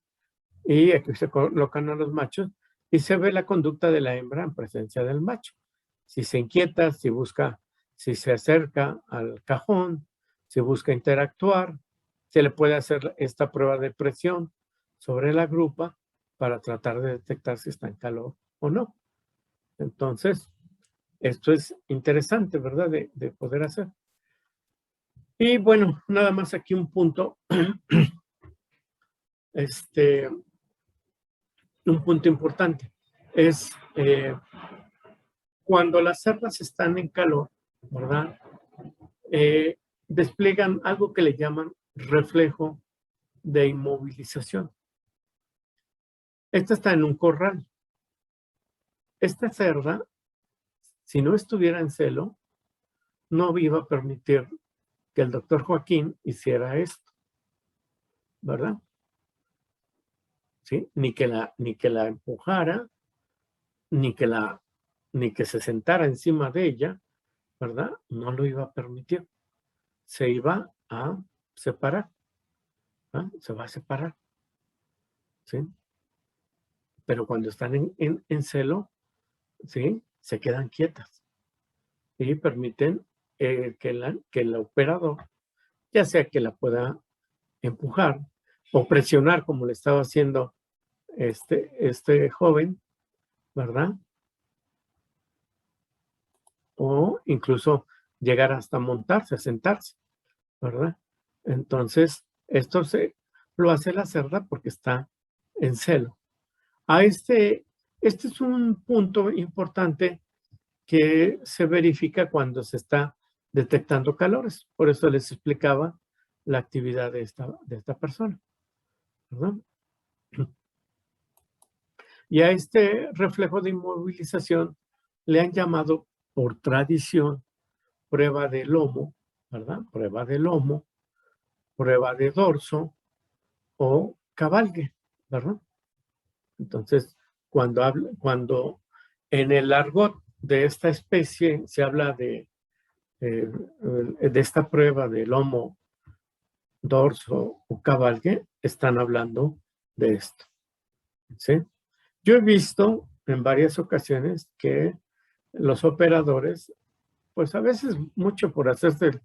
Speaker 2: Y aquí se colocan a los machos y se ve la conducta de la hembra en presencia del macho. Si se inquieta, si busca, si se acerca al cajón, si busca interactuar, se le puede hacer esta prueba de presión sobre la grupa para tratar de detectar si está en calor o no. Entonces, esto es interesante, ¿verdad? De poder hacer. Y bueno, nada más aquí un punto, un punto importante es cuando las cerdas están en calor, ¿verdad? Despliegan algo que le llaman reflejo de inmovilización. Esta está en un corral. Esta cerda, si no estuviera en celo, no iba a permitir que el doctor Joaquín hiciera esto, ¿verdad? ¿Sí? Ni que la empujara, ni que se sentara encima de ella, ¿verdad? No lo iba a permitir. Se iba a separar, ¿verdad? Se va a separar, ¿sí? Pero cuando están en celo, ¿sí? Se quedan quietas y permiten que el operador, ya sea que la pueda empujar o presionar como le estaba haciendo este joven, ¿verdad? O incluso llegar hasta montarse, sentarse, ¿verdad? Entonces, esto lo hace la cerda porque está en celo. Este es un punto importante que se verifica cuando se está detectando calores. Por eso les explicaba la actividad de esta persona, ¿verdad? Y a este reflejo de inmovilización le han llamado por tradición prueba de lomo, ¿verdad? Prueba de lomo, prueba de dorso o cabalgue, ¿verdad? Entonces, cuando en el argot de esta especie se habla de esta prueba de lomo, dorso o cabalgue, están hablando de esto, ¿sí? Yo he visto en varias ocasiones que los operadores, pues a veces mucho por hacerse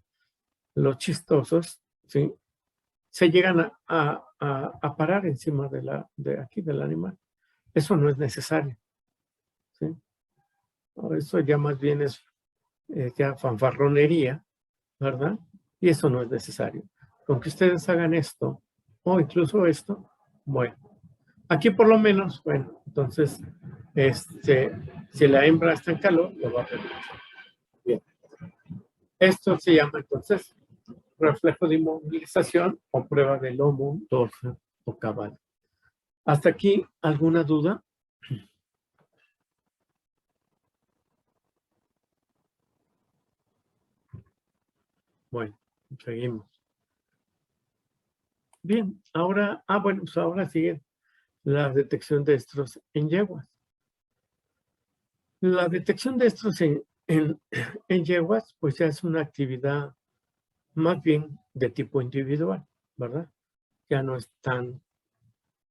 Speaker 2: los chistosos, ¿sí? Se llegan a parar encima de aquí del animal. Eso no es necesario, ¿sí? Eso ya más bien es ya fanfarronería, ¿verdad? Y eso no es necesario. Con que ustedes hagan esto, o incluso esto, bueno, aquí por lo menos, bueno, entonces, si la hembra está en calor, lo va a permitir. Bien. Esto se llama entonces reflejo de inmovilización o prueba de lomo, dorso o caballo. ¿Hasta aquí alguna duda? Bueno, seguimos. Bien, ahora, bueno, pues ahora sigue la detección de estros en yeguas. La detección de estros en yeguas, pues ya es una actividad más bien de tipo individual, ¿verdad? Ya no es tan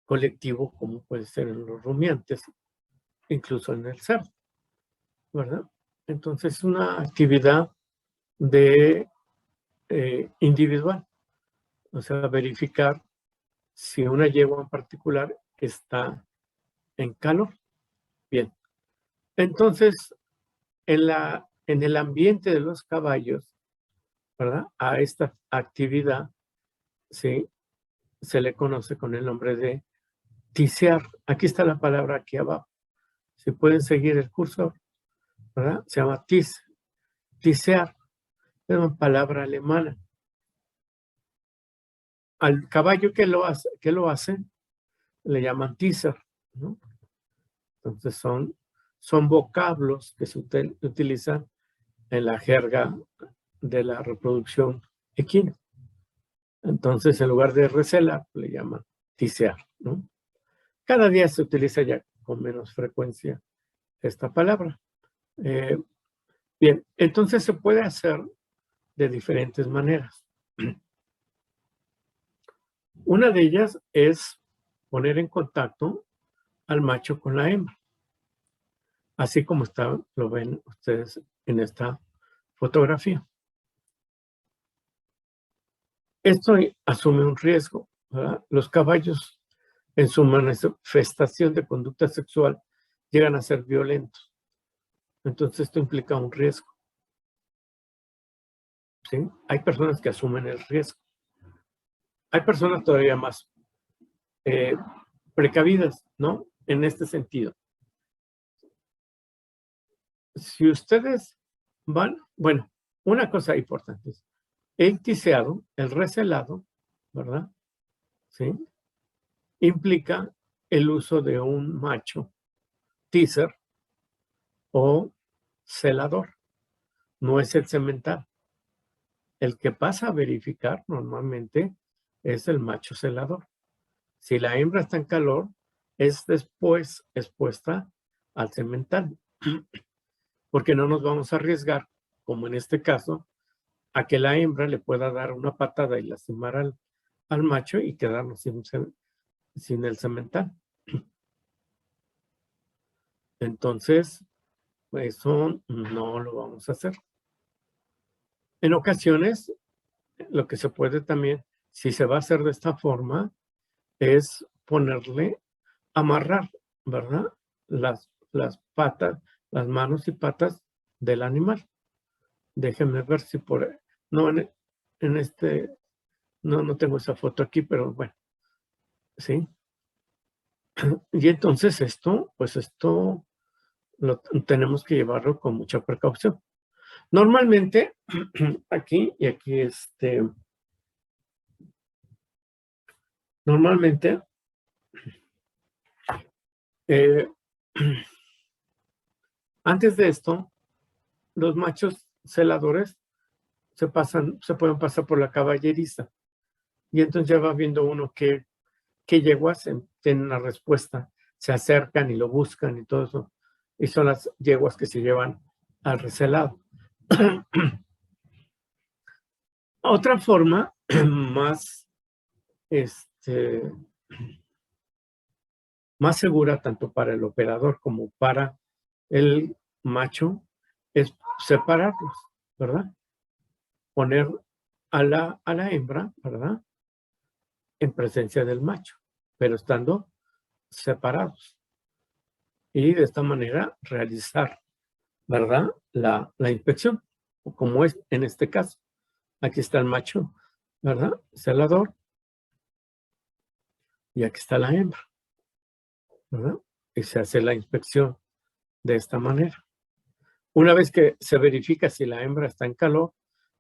Speaker 2: colectivo como puede ser en los rumiantes, incluso en el cerdo, ¿verdad? Entonces, es una actividad de individual, o sea, verificar si una yegua en particular está en calor. Bien, entonces, en el ambiente de los caballos, ¿verdad? A esta actividad, ¿sí? Se le conoce con el nombre de tisear. Aquí está la palabra aquí abajo. Si pueden seguir el cursor, ¿verdad? Se llama tisear. Es una palabra alemana. Al caballo que lo hace, le llaman teaser, ¿no? Entonces son vocablos que se utilizan en la jerga de la reproducción equina. Entonces, en lugar de recelar, le llaman tisear, ¿no? Cada día se utiliza ya con menos frecuencia esta palabra. Bien, entonces se puede hacer de diferentes maneras. Una de ellas es poner en contacto al macho con la hembra, así como está, lo ven ustedes en esta fotografía. Esto asume un riesgo, ¿verdad? Los caballos en su manifestación de conducta sexual llegan a ser violentos. Entonces esto implica un riesgo, ¿sí? Hay personas que asumen el riesgo. Hay personas todavía más precavidas, ¿no? En este sentido. Si ustedes van, bueno, una cosa importante es, el tiseado, el recelado, ¿verdad? ¿Sí? Implica el uso de un macho teaser o celador, no es el semental. El que pasa a verificar normalmente es el macho celador. Si la hembra está en calor, es después expuesta al semental, porque no nos vamos a arriesgar, como en este caso, a que la hembra le pueda dar una patada y lastimar al macho y quedarnos sin el semental. Entonces, eso no lo vamos a hacer. En ocasiones, lo que se puede también, si se va a hacer de esta forma, es ponerle, amarrar, ¿verdad? Las patas, las manos y patas del animal. Déjenme ver si por... No, en este... No tengo esa foto aquí, pero bueno, ¿sí? Y entonces esto, pues esto tenemos que llevarlo con mucha precaución. Normalmente, aquí y aquí, normalmente, eh, antes de esto, los machos celadores se pueden pasar por la caballeriza. Y entonces ya va viendo uno qué yeguas tienen la respuesta, se acercan y lo buscan y todo eso. Y son las yeguas que se llevan al recelado. Otra forma más, más segura tanto para el operador como para el macho es separarlos, ¿verdad? Poner a la hembra, ¿verdad? En presencia del macho, pero estando separados. Y de esta manera realizar, ¿verdad? La inspección, como es en este caso. Aquí está el macho, ¿verdad? Celador. Y aquí está la hembra, ¿verdad? Y se hace la inspección de esta manera. Una vez que se verifica si la hembra está en calor,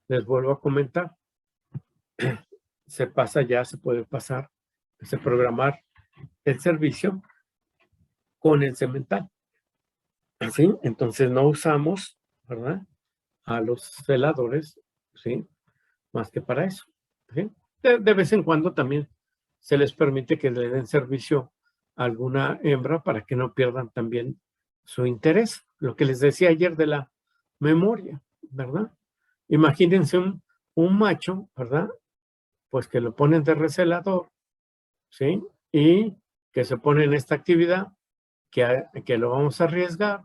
Speaker 2: les vuelvo a comentar, se puede pasar, se programar el servicio con el semental. ¿Sí? Entonces no usamos, ¿verdad? A los celadores, ¿sí? Más que para eso. ¿Sí? De vez en cuando también se les permite que le den servicio a alguna hembra para que no pierdan también su interés. Lo que les decía ayer de la memoria, ¿verdad? Imagínense un macho, ¿verdad? Pues que lo ponen de recelador, ¿sí? Y que se pone en esta actividad, que lo vamos a arriesgar,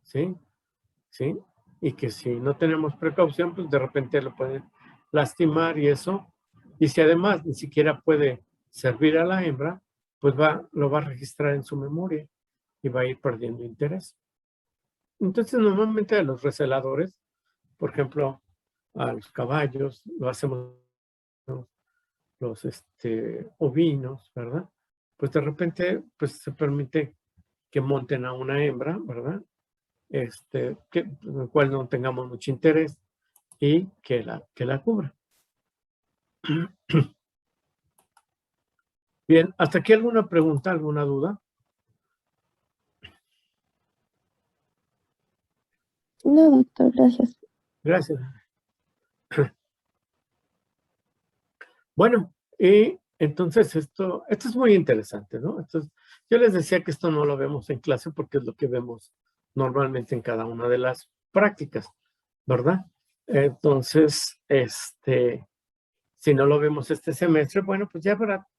Speaker 2: ¿sí? ¿Sí? Y que si no tenemos precaución, pues de repente lo pueden lastimar y eso. Y si además ni siquiera puede servir a la hembra, pues lo va a registrar en su memoria y va a ir perdiendo interés. Entonces, normalmente a los receladores, por ejemplo, a los caballos, lo hacemos los ovinos, ¿verdad? Pues de repente, pues se permite que monten a una hembra, ¿verdad? En el cual no tengamos mucho interés y que la cubra. Bien, ¿hasta aquí alguna pregunta, alguna duda?
Speaker 1: No, doctor, gracias.
Speaker 2: Gracias. Bueno, y Entonces, esto es muy interesante, ¿no? Entonces, yo les decía que esto no lo vemos en clase porque es lo que vemos normalmente en cada una de las prácticas, ¿verdad? Entonces, si no lo vemos este semestre, bueno, pues ya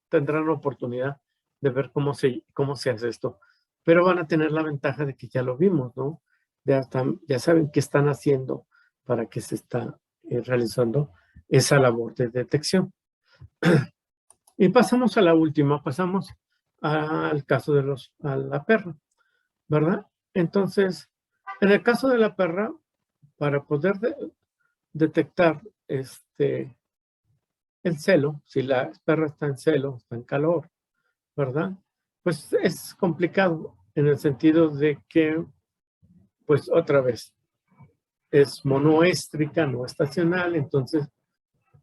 Speaker 2: tendrán la oportunidad de ver cómo se hace esto. Pero van a tener la ventaja de que ya lo vimos, ¿no? Ya saben qué están haciendo para que se está realizando esa labor de detección. Y pasamos a la última, pasamos al caso de a la perra, ¿verdad? Entonces, en el caso de la perra, para poder detectar el celo, si la perra está en celo, está en calor, ¿verdad? Pues es complicado en el sentido de que, pues otra vez, es monoéstrica, no estacional, entonces,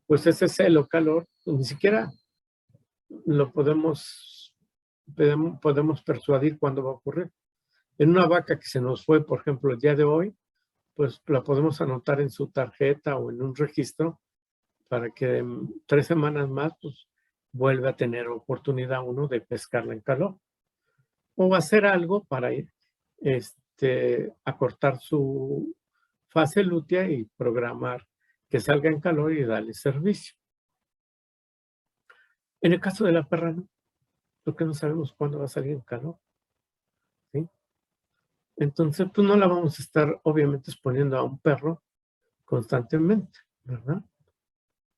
Speaker 2: pues ese celo, calor, pues, ni siquiera lo podemos persuadir cuándo va a ocurrir. En una vaca que se nos fue, por ejemplo, el día de hoy, pues la podemos anotar en su tarjeta o en un registro para que en 3 semanas más, pues vuelva a tener oportunidad uno de pescarla en calor. O hacer algo para ir, acortar su fase lútea y programar que salga en calor y darle servicio. En el caso de la perra, no, porque no sabemos cuándo va a salir en calor, ¿sí? Entonces, pues no la vamos a estar, obviamente, exponiendo a un perro constantemente, ¿verdad?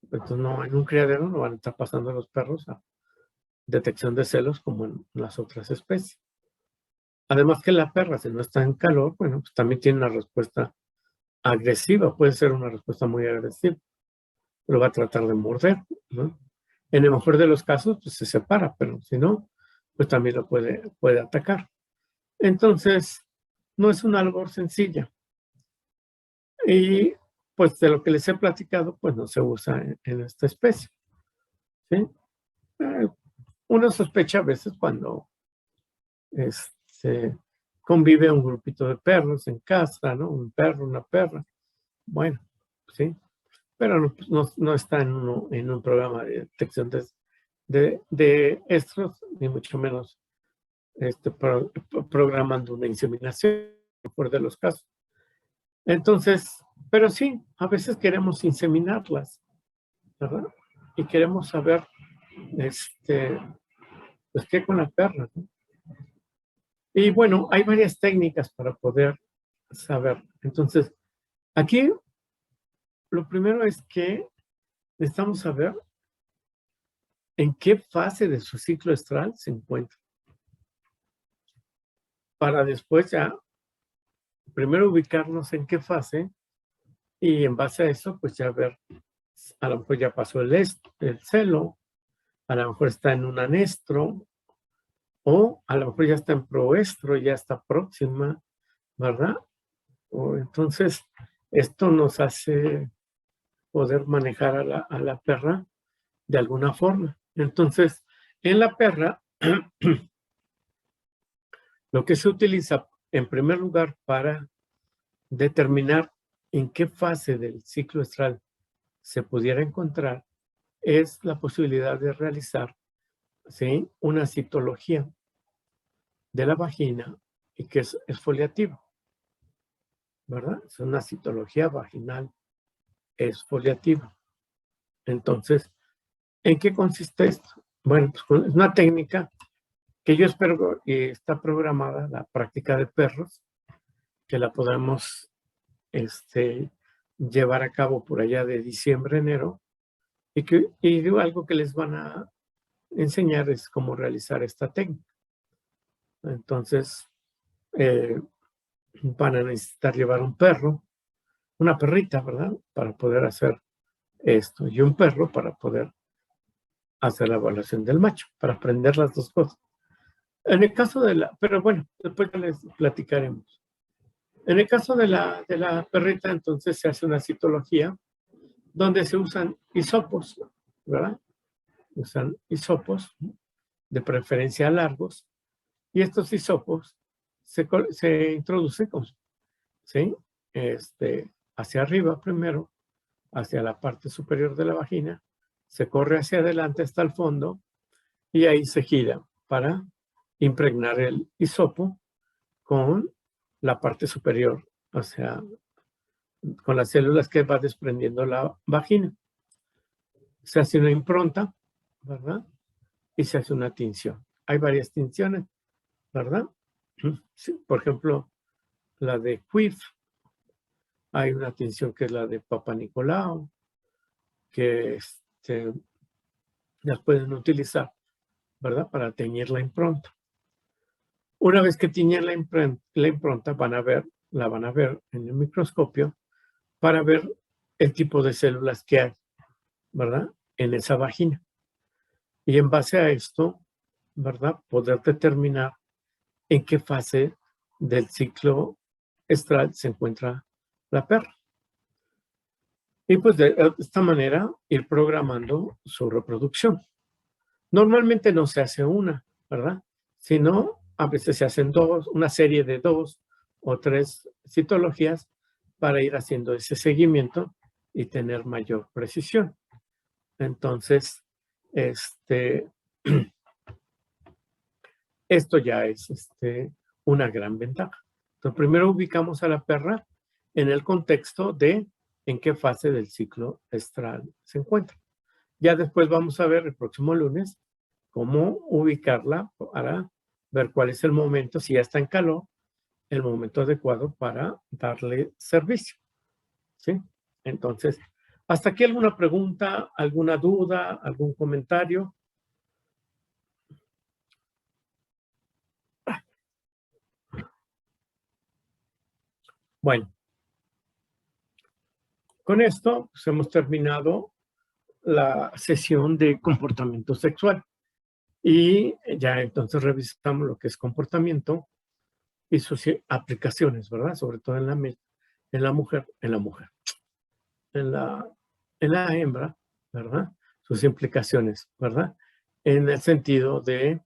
Speaker 2: Entonces, no, en un criadero no van a estar pasando los perros a detección de celos como en las otras especies. Además que la perra, si no está en calor, bueno, pues también tiene una respuesta agresiva, puede ser una respuesta muy agresiva. Lo va a tratar de morder, ¿no? En el mejor de los casos, pues se separa, pero si no, pues también lo puede atacar. Entonces, no es una labor sencilla. Y pues de lo que les he platicado, pues no se usa en esta especie, ¿sí? Uno sospecha a veces cuando convive un grupito de perros en casa, ¿no? Un perro, una perra. Bueno, sí, pero no está en un programa de detección de estros, ni mucho menos programando una inseminación, por de los casos. Entonces, pero sí, a veces queremos inseminarlas, ¿verdad? Y queremos saber, pues, qué con la perra, ¿no? Y bueno, hay varias técnicas para poder saber. Entonces, aquí lo primero es que necesitamos saber en qué fase de su ciclo estral se encuentra. Para después ya, primero ubicarnos en qué fase y en base a eso, pues ya ver, a lo mejor ya pasó el celo, a lo mejor está en un anestro, o a lo mejor ya está en proestro, ya está próxima, ¿verdad? Entonces, esto nos hace poder manejar a la perra de alguna forma. Entonces, en la perra, lo que se utiliza en primer lugar para determinar en qué fase del ciclo estral se pudiera encontrar es la posibilidad de realizar, ¿sí?, una citología de la vagina y que es exfoliativa, ¿verdad? Es una citología vaginal exfoliativa. Entonces, ¿en qué consiste esto? Bueno, pues es una técnica que yo espero que está programada, la práctica de perros, que la podamos llevar a cabo por allá de diciembre, enero, y algo que les van a enseñar es cómo realizar esta técnica. Entonces, van a necesitar llevar un perro, una perrita, ¿verdad? Para poder hacer esto, y un perro para poder hacer la evaluación del macho, para aprender las dos cosas. En el caso pero bueno, después ya les platicaremos. En el caso de la perrita, entonces se hace una citología donde se usan hisopos, ¿verdad? Usan hisopos, de preferencia largos, y estos hisopos se introducen, ¿sí? Hacia arriba primero, hacia la parte superior de la vagina, se corre hacia adelante hasta el fondo y ahí se gira para impregnar el hisopo con la parte superior, o sea, con las células que va desprendiendo la vagina. Se hace una impronta, ¿verdad? Y se hace una tinción. Hay varias tinciones, ¿verdad? Sí, por ejemplo, la de Quif. Hay una tinción que es la de Papa Nicolau, que las pueden utilizar, ¿verdad? Para teñir la impronta. Una vez que tiñen la impronta, la van a ver en el microscopio para ver el tipo de células que hay, ¿verdad? En esa vagina. Y en base a esto, ¿verdad? Poder determinar en qué fase del ciclo estral se encuentra la perra. Y pues de esta manera ir programando su reproducción. Normalmente no se hace una, ¿verdad? Sino a veces se hacen una serie de 2 o 3 citologías para ir haciendo ese seguimiento y tener mayor precisión. Entonces, esto ya es una gran ventaja. Entonces, primero ubicamos a la perra en el contexto de en qué fase del ciclo estral se encuentra. Ya después vamos a ver el próximo lunes cómo ubicarla para ver cuál es el momento, si ya está en calor, el momento adecuado para darle servicio. ¿Sí? Entonces, ¿hasta aquí alguna pregunta, alguna duda, algún comentario? Bueno, con esto pues, hemos terminado la sesión de comportamiento sexual. Y ya entonces revisamos lo que es comportamiento y sus aplicaciones, ¿verdad? Sobre todo en la mujer, en la hembra, ¿verdad? Sus implicaciones, ¿verdad? En el sentido de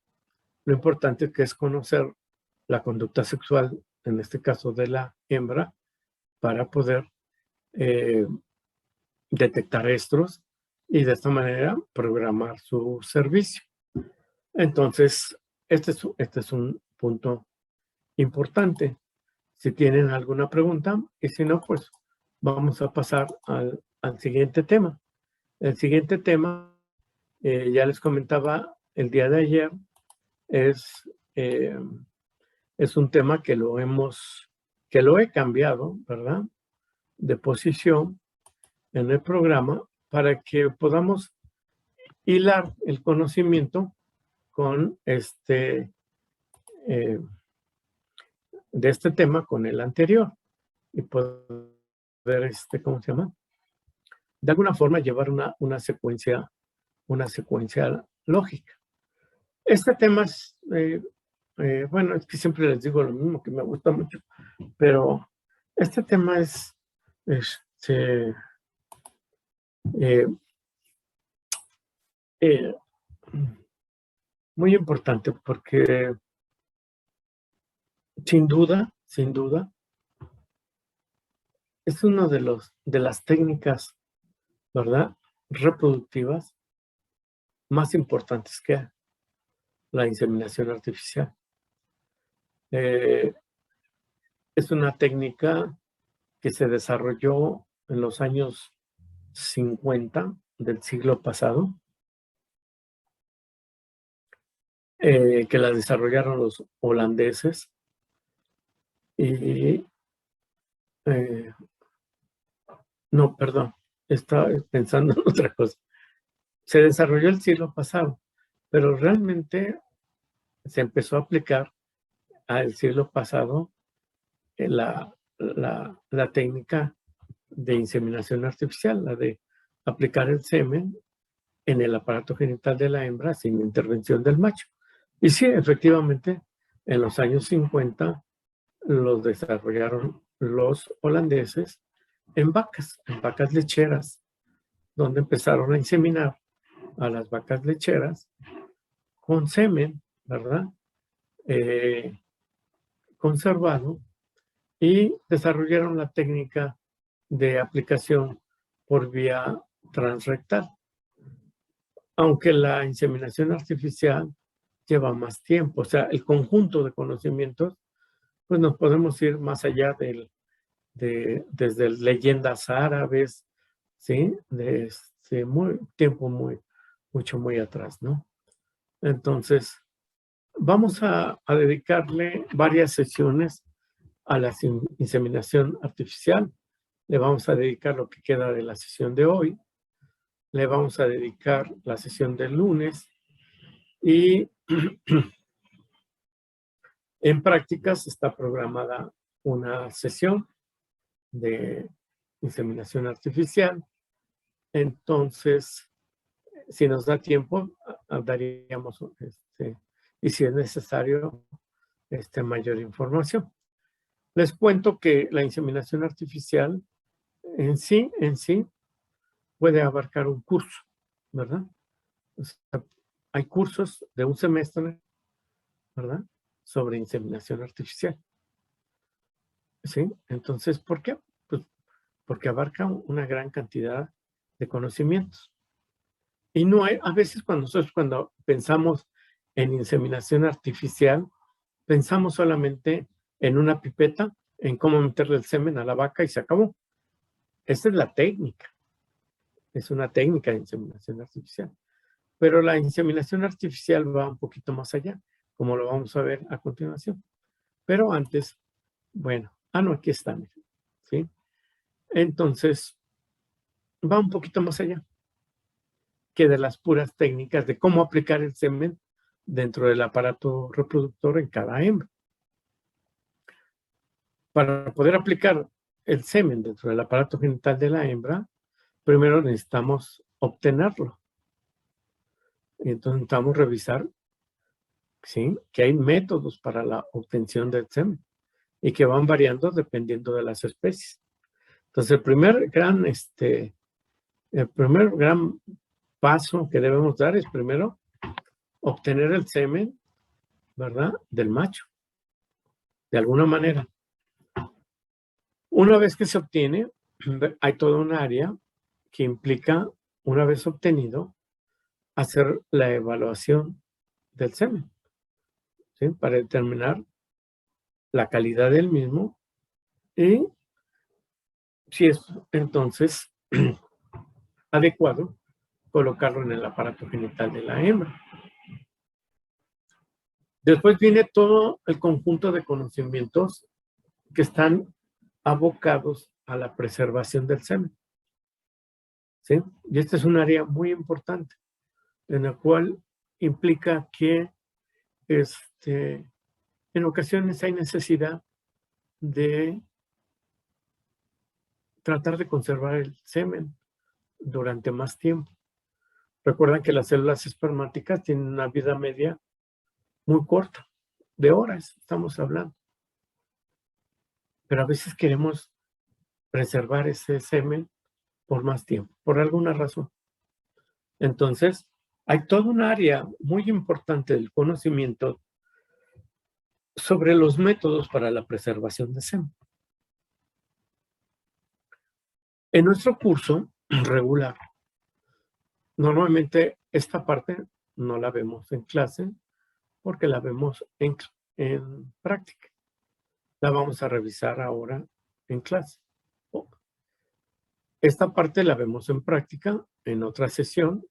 Speaker 2: lo importante que es conocer la conducta sexual, en este caso de la hembra, para poder detectar estros y de esta manera programar su servicio. Entonces, este es un punto importante. Si tienen alguna pregunta, y si no, pues vamos a pasar al siguiente tema. El siguiente tema, ya les comentaba el día de ayer, eh, es un tema que lo he cambiado, ¿verdad? De posición en el programa para que podamos hilar el conocimiento con de este tema con el anterior y poder, ¿cómo se llama? De alguna forma llevar una secuencia lógica. Este tema es, bueno, es que siempre les digo lo mismo, que me gusta mucho, pero este tema es eh, eh, muy importante porque sin duda, es una de las técnicas, ¿verdad? Reproductivas más importantes que hay, la inseminación artificial. Es una técnica que se desarrolló en los años 50 del siglo pasado, que la desarrollaron los holandeses y no, perdón, estaba pensando en otra cosa. Se desarrolló el siglo pasado, pero realmente se empezó a aplicar al siglo pasado la técnica de inseminación artificial, la de aplicar el semen en el aparato genital de la hembra sin intervención del macho. Y sí, efectivamente, en los años 50 los desarrollaron los holandeses en vacas lecheras, donde empezaron a inseminar a las vacas lecheras con semen, ¿verdad? Conservado, y desarrollaron la técnica de aplicación por vía transrectal. aunque la inseminación artificial lleva más tiempo. O sea, el conjunto de conocimientos, pues nos podemos ir más allá desde leyendas árabes, ¿sí? Desde tiempo muy atrás, ¿no? Entonces, vamos a dedicarle varias sesiones a la inseminación artificial. Le vamos a dedicar lo que queda de la sesión de hoy. Le vamos a dedicar la sesión del lunes. Y en prácticas está programada una sesión de inseminación artificial. Entonces, si nos da tiempo, daríamos, y si es necesario, mayor información. Les cuento que la inseminación artificial en sí puede abarcar un curso, ¿verdad? O sea, hay cursos de un semestre, ¿verdad? Sobre inseminación artificial. ¿Sí? Entonces, ¿por qué? Pues porque abarca una gran cantidad de conocimientos. Y no hay, a veces cuando pensamos en inseminación artificial, pensamos solamente en una pipeta, en cómo meterle el semen a la vaca y se acabó. Esa es la técnica. Es una técnica de inseminación artificial. Pero la inseminación artificial va un poquito más allá, como lo vamos a ver a continuación. Pero antes, bueno, no, aquí está, ¿sí? Entonces, va un poquito más allá que de las puras técnicas de cómo aplicar el semen dentro del aparato reproductor en cada hembra. Para poder aplicar el semen dentro del aparato genital de la hembra, primero necesitamos obtenerlo. Y entonces necesitamos revisar, ¿sí?, que hay métodos para la obtención del semen y que van variando dependiendo de las especies. Entonces, el primer gran paso que debemos dar es primero obtener el semen, ¿verdad?, del macho, de alguna manera. Una vez que se obtiene, hay toda un área que implica, una vez obtenido, hacer la evaluación del semen, ¿sí?, para determinar la calidad del mismo y si es entonces adecuado colocarlo en el aparato genital de la hembra. Después viene todo el conjunto de conocimientos que están abocados a la preservación del semen, ¿sí? Y este es un área muy importante, en la cual implica que en ocasiones hay necesidad de tratar de conservar el semen durante más tiempo. Recuerdan que las células espermáticas tienen una vida media muy corta, de horas estamos hablando. Pero a veces queremos preservar ese semen por más tiempo, por alguna razón. Entonces, hay toda un área muy importante del conocimiento sobre los métodos para la preservación de semen. En nuestro curso regular, normalmente esta parte no la vemos en clase porque la vemos en práctica. La vamos a revisar ahora en clase. Esta parte la vemos en práctica en otra sesión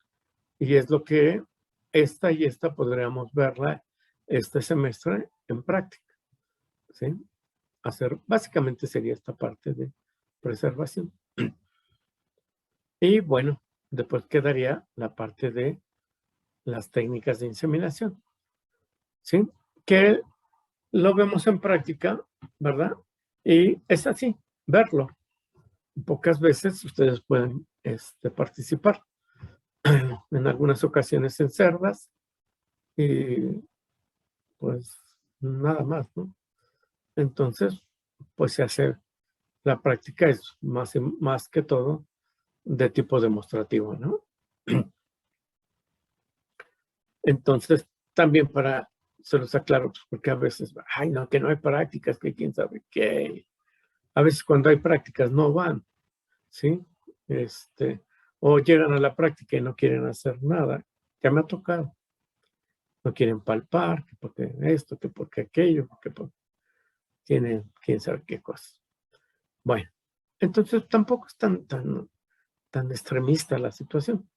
Speaker 2: y es lo que esta y esta podríamos verla este semestre en práctica, ¿sí? Básicamente sería esta parte de preservación. Y bueno, después quedaría la parte de las técnicas de inseminación, ¿sí? Que lo vemos en práctica, ¿verdad? Y es así, verlo. Pocas veces ustedes pueden participar. En algunas ocasiones en cerdas y pues nada más, ¿no? Entonces, pues se hace, la práctica es más que todo de tipo demostrativo, ¿no? Entonces, también se los aclaro, pues, porque a veces, ay, no, que no hay prácticas, que quién sabe qué. A veces cuando hay prácticas no van, ¿sí? O llegan a la práctica y no quieren hacer nada. Ya me ha tocado. No quieren palpar, que porque esto, que porque aquello, tienen quién sabe qué cosas. Bueno, entonces tampoco es tan extremista la situación.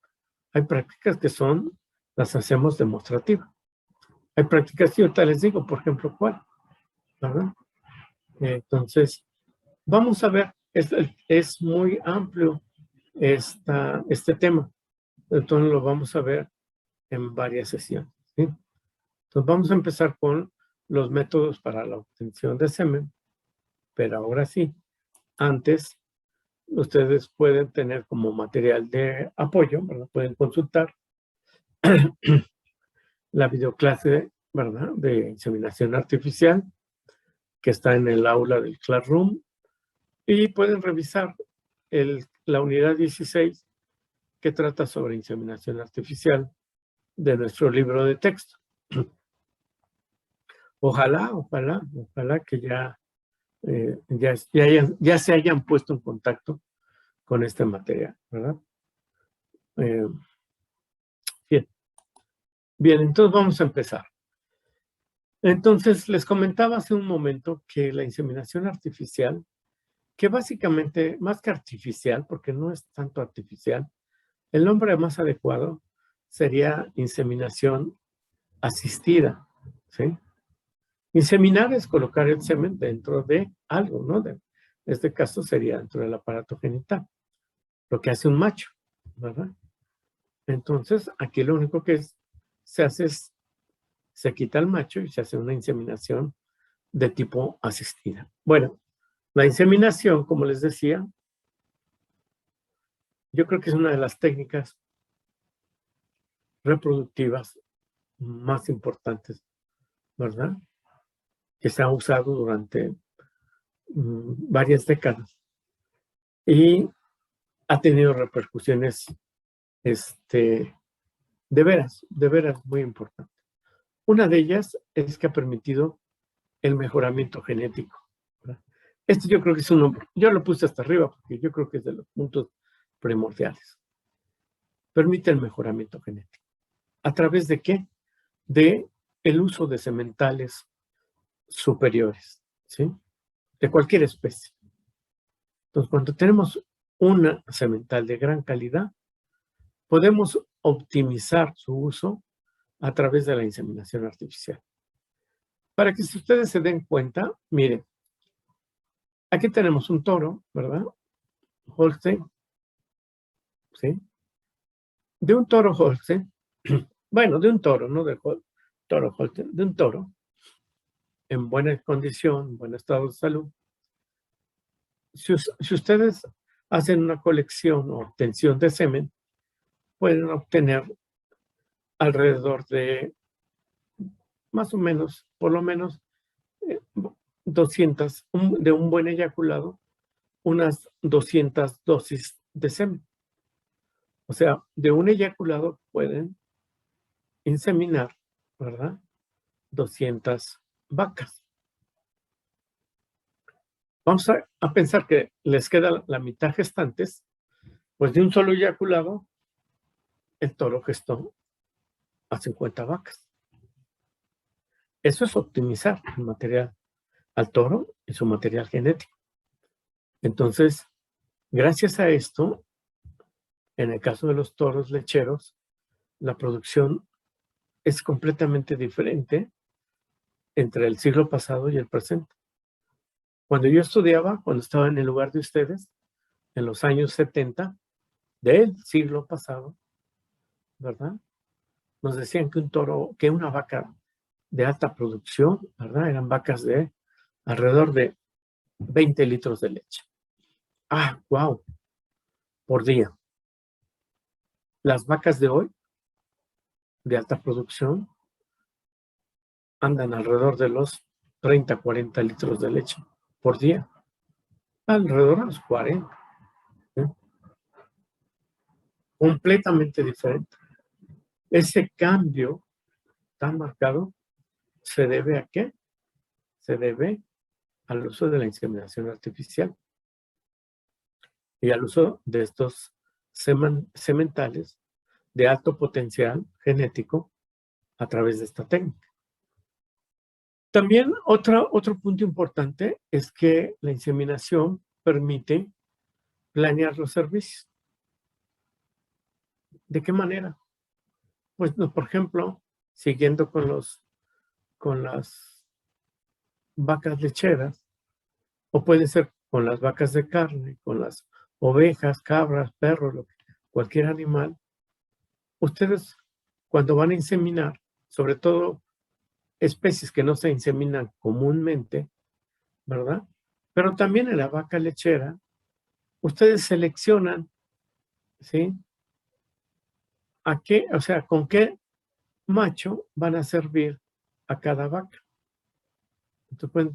Speaker 2: Hay prácticas que las hacemos demostrativas. Hay prácticas que ahorita les digo, por ejemplo, ¿cuál? ¿Verdad? Entonces, vamos a ver, es muy amplio este tema. Entonces lo vamos a ver en varias sesiones, ¿sí? Entonces vamos a empezar con los métodos para la obtención de semen, pero ahora sí, antes ustedes pueden tener como material de apoyo, ¿verdad? Pueden consultar la videoclase, ¿verdad? De inseminación artificial que está en el aula del Classroom y pueden revisar la unidad 16 que trata sobre inseminación artificial de nuestro libro de texto. Ojalá que ya se hayan puesto en contacto con este material, ¿verdad? Bien. Bien, entonces vamos a empezar. Entonces, les comentaba hace un momento que la inseminación artificial, que básicamente, más que artificial, porque no es tanto artificial, el nombre más adecuado sería inseminación asistida, ¿sí? Inseminar es colocar el semen dentro de algo, ¿no? En este caso sería dentro del aparato genital, lo que hace un macho, ¿verdad? Entonces, aquí lo único que se hace es, se quita el macho y se hace una inseminación de tipo asistida. Bueno, la inseminación, como les decía, yo creo que es una de las técnicas reproductivas más importantes, ¿verdad? Que se ha usado durante varias décadas y ha tenido repercusiones de veras muy importantes. Una de ellas es que ha permitido el mejoramiento genético, ¿verdad? Este yo creo que es yo lo puse hasta arriba porque yo creo que es de los puntos primordiales. Permite el mejoramiento genético. ¿A través de qué? De el uso de sementales superiores, ¿sí? De cualquier especie. Entonces, cuando tenemos una semental de gran calidad, podemos optimizar su uso a través de la inseminación artificial. Para que si ustedes se den cuenta, miren, aquí tenemos un toro, ¿verdad? Holstein, ¿sí? De un toro Holstein, bueno, de un toro, no de toro Holstein, de un toro en buena condición, en buen estado de salud. Si ustedes hacen una colección o obtención de semen, pueden obtener alrededor de más o menos, por lo menos 200, de un buen eyaculado, unas 200 dosis de semen. O sea, de un eyaculado pueden inseminar, ¿verdad? 200 vacas. Vamos a pensar que les queda la mitad gestantes, pues de un solo eyaculado, el toro gestó a 50 vacas. Eso es optimizar el material al toro y su material genético. Entonces, gracias a esto, en el caso de los toros lecheros, la producción es completamente diferente entre el siglo pasado y el presente. Cuando yo estudiaba, cuando estaba en el lugar de ustedes, en los años 70 del siglo pasado, ¿verdad? Nos decían que una vaca de alta producción, ¿verdad? Eran vacas de alrededor de 20 litros de leche. Ah, wow, por día. Las vacas de hoy, de alta producción, andan alrededor de los 30, 40 litros de leche por día. Alrededor de los 40. ¿Sí? Completamente diferente. Ese cambio tan marcado se debe a qué? Se debe al uso de la inseminación artificial y al uso de estos sementales de alto potencial genético a través de esta técnica. También otro punto importante es que la inseminación permite planear los servicios. ¿De qué manera? Pues, no, por ejemplo, siguiendo con las vacas lecheras, o puede ser con las vacas de carne, con las ovejas, cabras, perros, cualquier animal. Ustedes, cuando van a inseminar, sobre todo especies que no se inseminan comúnmente, ¿verdad? Pero también en la vaca lechera, ustedes seleccionan, ¿sí? ¿A qué, o sea, con qué macho van a servir a cada vaca? Entonces pueden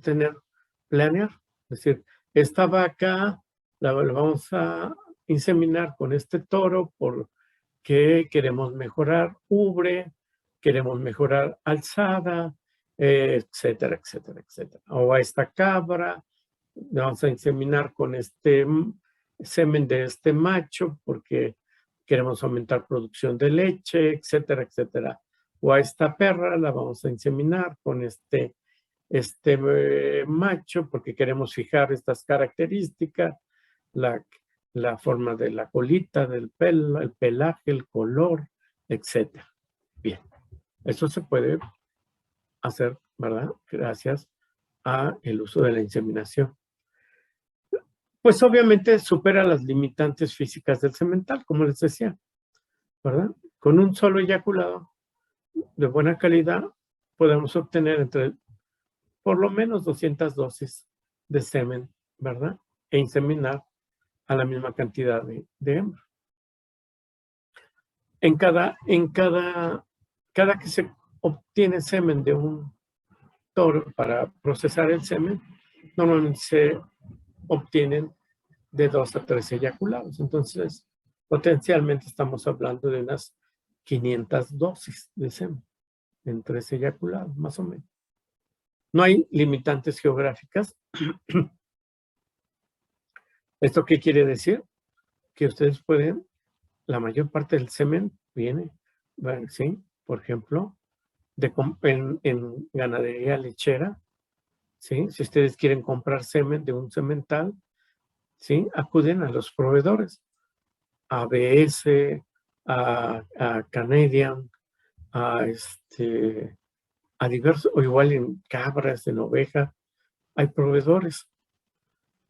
Speaker 2: planear, es decir, esta vaca la vamos a inseminar con este toro porque queremos mejorar ubre, queremos mejorar alzada, etcétera, etcétera, etcétera. O a esta cabra vamos a inseminar con este semen de este macho porque queremos aumentar producción de leche, etcétera, etcétera. O a esta perra la vamos a inseminar con este macho porque queremos fijar estas características, la forma de la colita, del pelo, el pelaje, el color, etcétera. Bien, eso se puede hacer, ¿verdad? Gracias a el uso de la inseminación. Pues obviamente supera las limitantes físicas del semental, como les decía, ¿verdad? Con un solo eyaculado de buena calidad podemos obtener por lo menos 200 dosis de semen, ¿verdad? E inseminar a la misma cantidad de hembra. Cada que se obtiene semen de un toro para procesar el semen, normalmente se obtienen de 2 a 3 eyaculados. Entonces, potencialmente estamos hablando de unas 500 dosis de semen en 3 eyaculados, más o menos. No hay limitantes geográficas. ¿Esto qué quiere decir? Que ustedes pueden, la mayor parte del semen viene, ¿sí? Por ejemplo, en ganadería lechera, ¿sí? Si ustedes quieren comprar semen de un semental, ¿sí? Acuden a los proveedores, a ABS, a Canadian, a diversos, o igual en cabras, en ovejas, hay proveedores.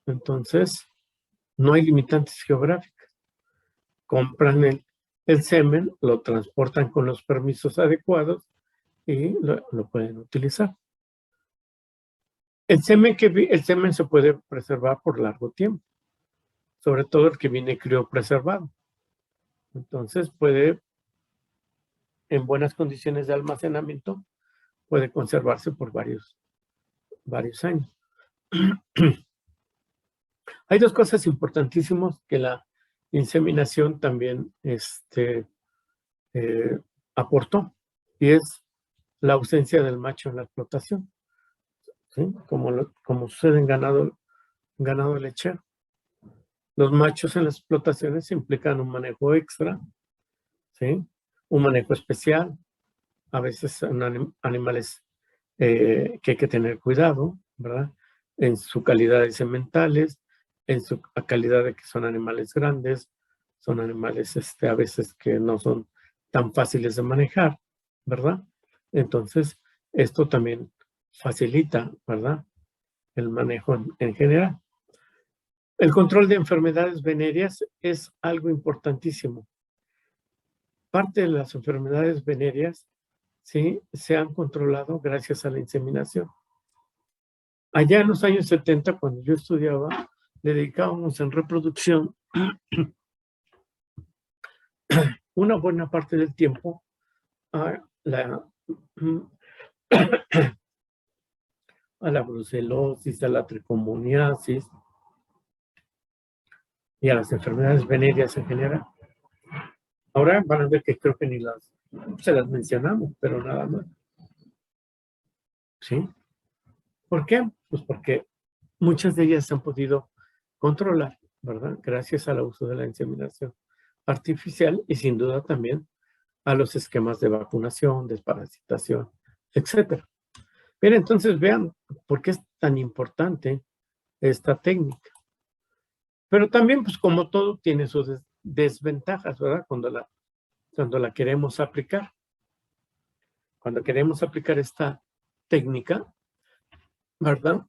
Speaker 2: Entonces, no hay limitantes geográficas. Compran el semen, lo transportan con los permisos adecuados y lo pueden utilizar. El semen se puede preservar por largo tiempo, sobre todo el que viene criopreservado. Entonces puede, en buenas condiciones de almacenamiento, puede conservarse por varios años. Hay dos cosas importantísimas que la inseminación también aportó, y es la ausencia del macho en la explotación, ¿sí? Como sucede en ganado lechero. Los machos en las explotaciones implican un manejo extra, ¿sí? Un manejo especial. A veces son animales que hay que tener cuidado, ¿verdad? En su calidad de sementales, en su calidad de que son animales grandes, son animales a veces que no son tan fáciles de manejar, ¿verdad? Entonces, esto también facilita, ¿verdad? El manejo en general. El control de enfermedades venéreas es algo importantísimo. Parte de las enfermedades venéreas, ¿sí?, se han controlado gracias a la inseminación. Allá en los años 70, cuando yo estudiaba, le dedicábamos en reproducción una buena parte del tiempo a la brucelosis, a la tricomoniasis y a las enfermedades venéreas en general. Ahora van a ver que creo que ni se las mencionamos, pero nada más. ¿Sí? ¿Por qué? Pues porque muchas de ellas se han podido controlar, ¿verdad? Gracias al uso de la inseminación artificial y sin duda también a los esquemas de vacunación, desparasitación, etcétera. Bien, entonces vean por qué es tan importante esta técnica. Pero también, pues como todo, tiene sus desventajas, ¿verdad? Cuando la queremos aplicar. Cuando queremos aplicar esta técnica, ¿verdad?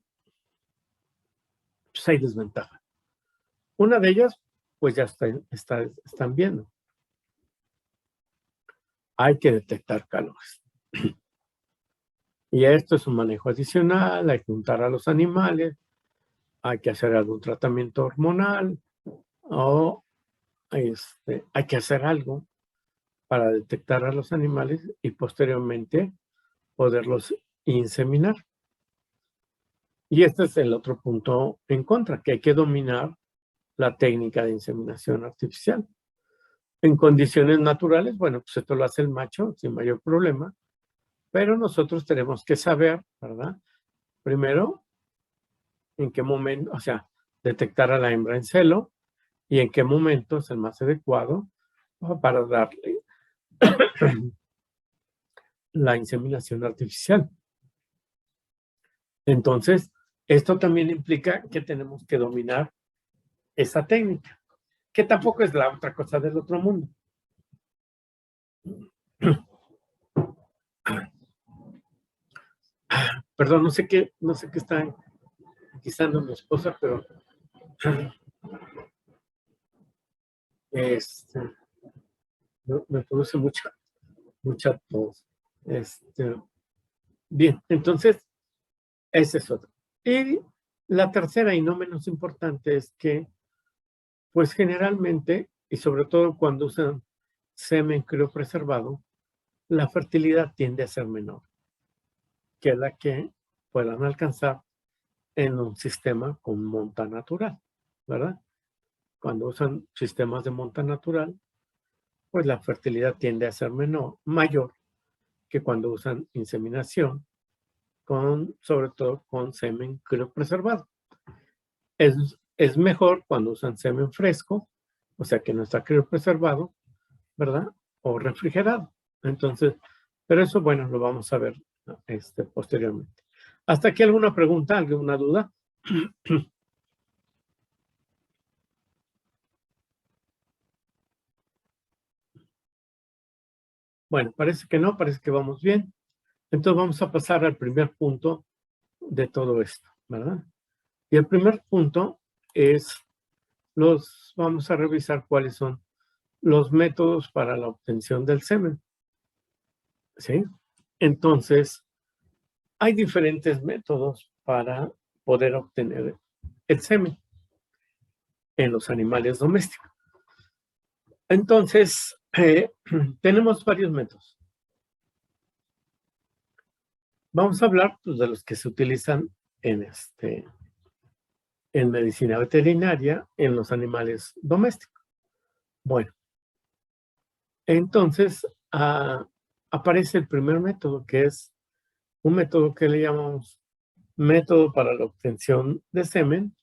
Speaker 2: Pues hay desventajas. Una de ellas, pues ya están viendo. Hay que detectar calores. Y esto es un manejo adicional, hay que untar a los animales, hay que hacer algún tratamiento hormonal o hay que hacer algo para detectar a los animales y posteriormente poderlos inseminar. Y este es el otro punto en contra, que hay que dominar la técnica de inseminación artificial. En condiciones naturales, bueno, pues esto lo hace el macho sin mayor problema, pero nosotros tenemos que saber, ¿verdad? Primero, en qué momento, o sea, detectar a la hembra en celo y en qué momento es el más adecuado para darle la inseminación artificial. Entonces, esto también implica que tenemos que dominar esa técnica, que tampoco es la otra cosa del otro mundo. Perdón, no sé qué está guisando mi esposa, pero me produce mucha tos. Bien, entonces, ese es otro. Y la tercera y no menos importante es que, pues generalmente, y sobre todo cuando usan semen criopreservado, la fertilidad tiende a ser menor que la que puedan alcanzar en un sistema con monta natural, ¿verdad? Cuando usan sistemas de monta natural, pues la fertilidad tiende a ser mayor que cuando usan inseminación, sobre todo con semen criopreservado. Es mejor cuando usan semen fresco, o sea que no está criopreservado, ¿verdad? O refrigerado. Entonces, pero eso, bueno, lo vamos a ver posteriormente. ¿Hasta aquí alguna pregunta, alguna duda? Bueno, parece que no, parece que vamos bien. Entonces vamos a pasar al primer punto de todo esto, ¿verdad? Y el primer punto es, vamos a revisar cuáles son los métodos para la obtención del semen, ¿sí? Entonces, hay diferentes métodos para poder obtener el semen en los animales domésticos. Entonces, tenemos varios métodos. Vamos a hablar pues, de los que se utilizan en medicina veterinaria en los animales domésticos. Bueno, entonces aparece el primer método, que es un método que le llamamos método para la obtención de semen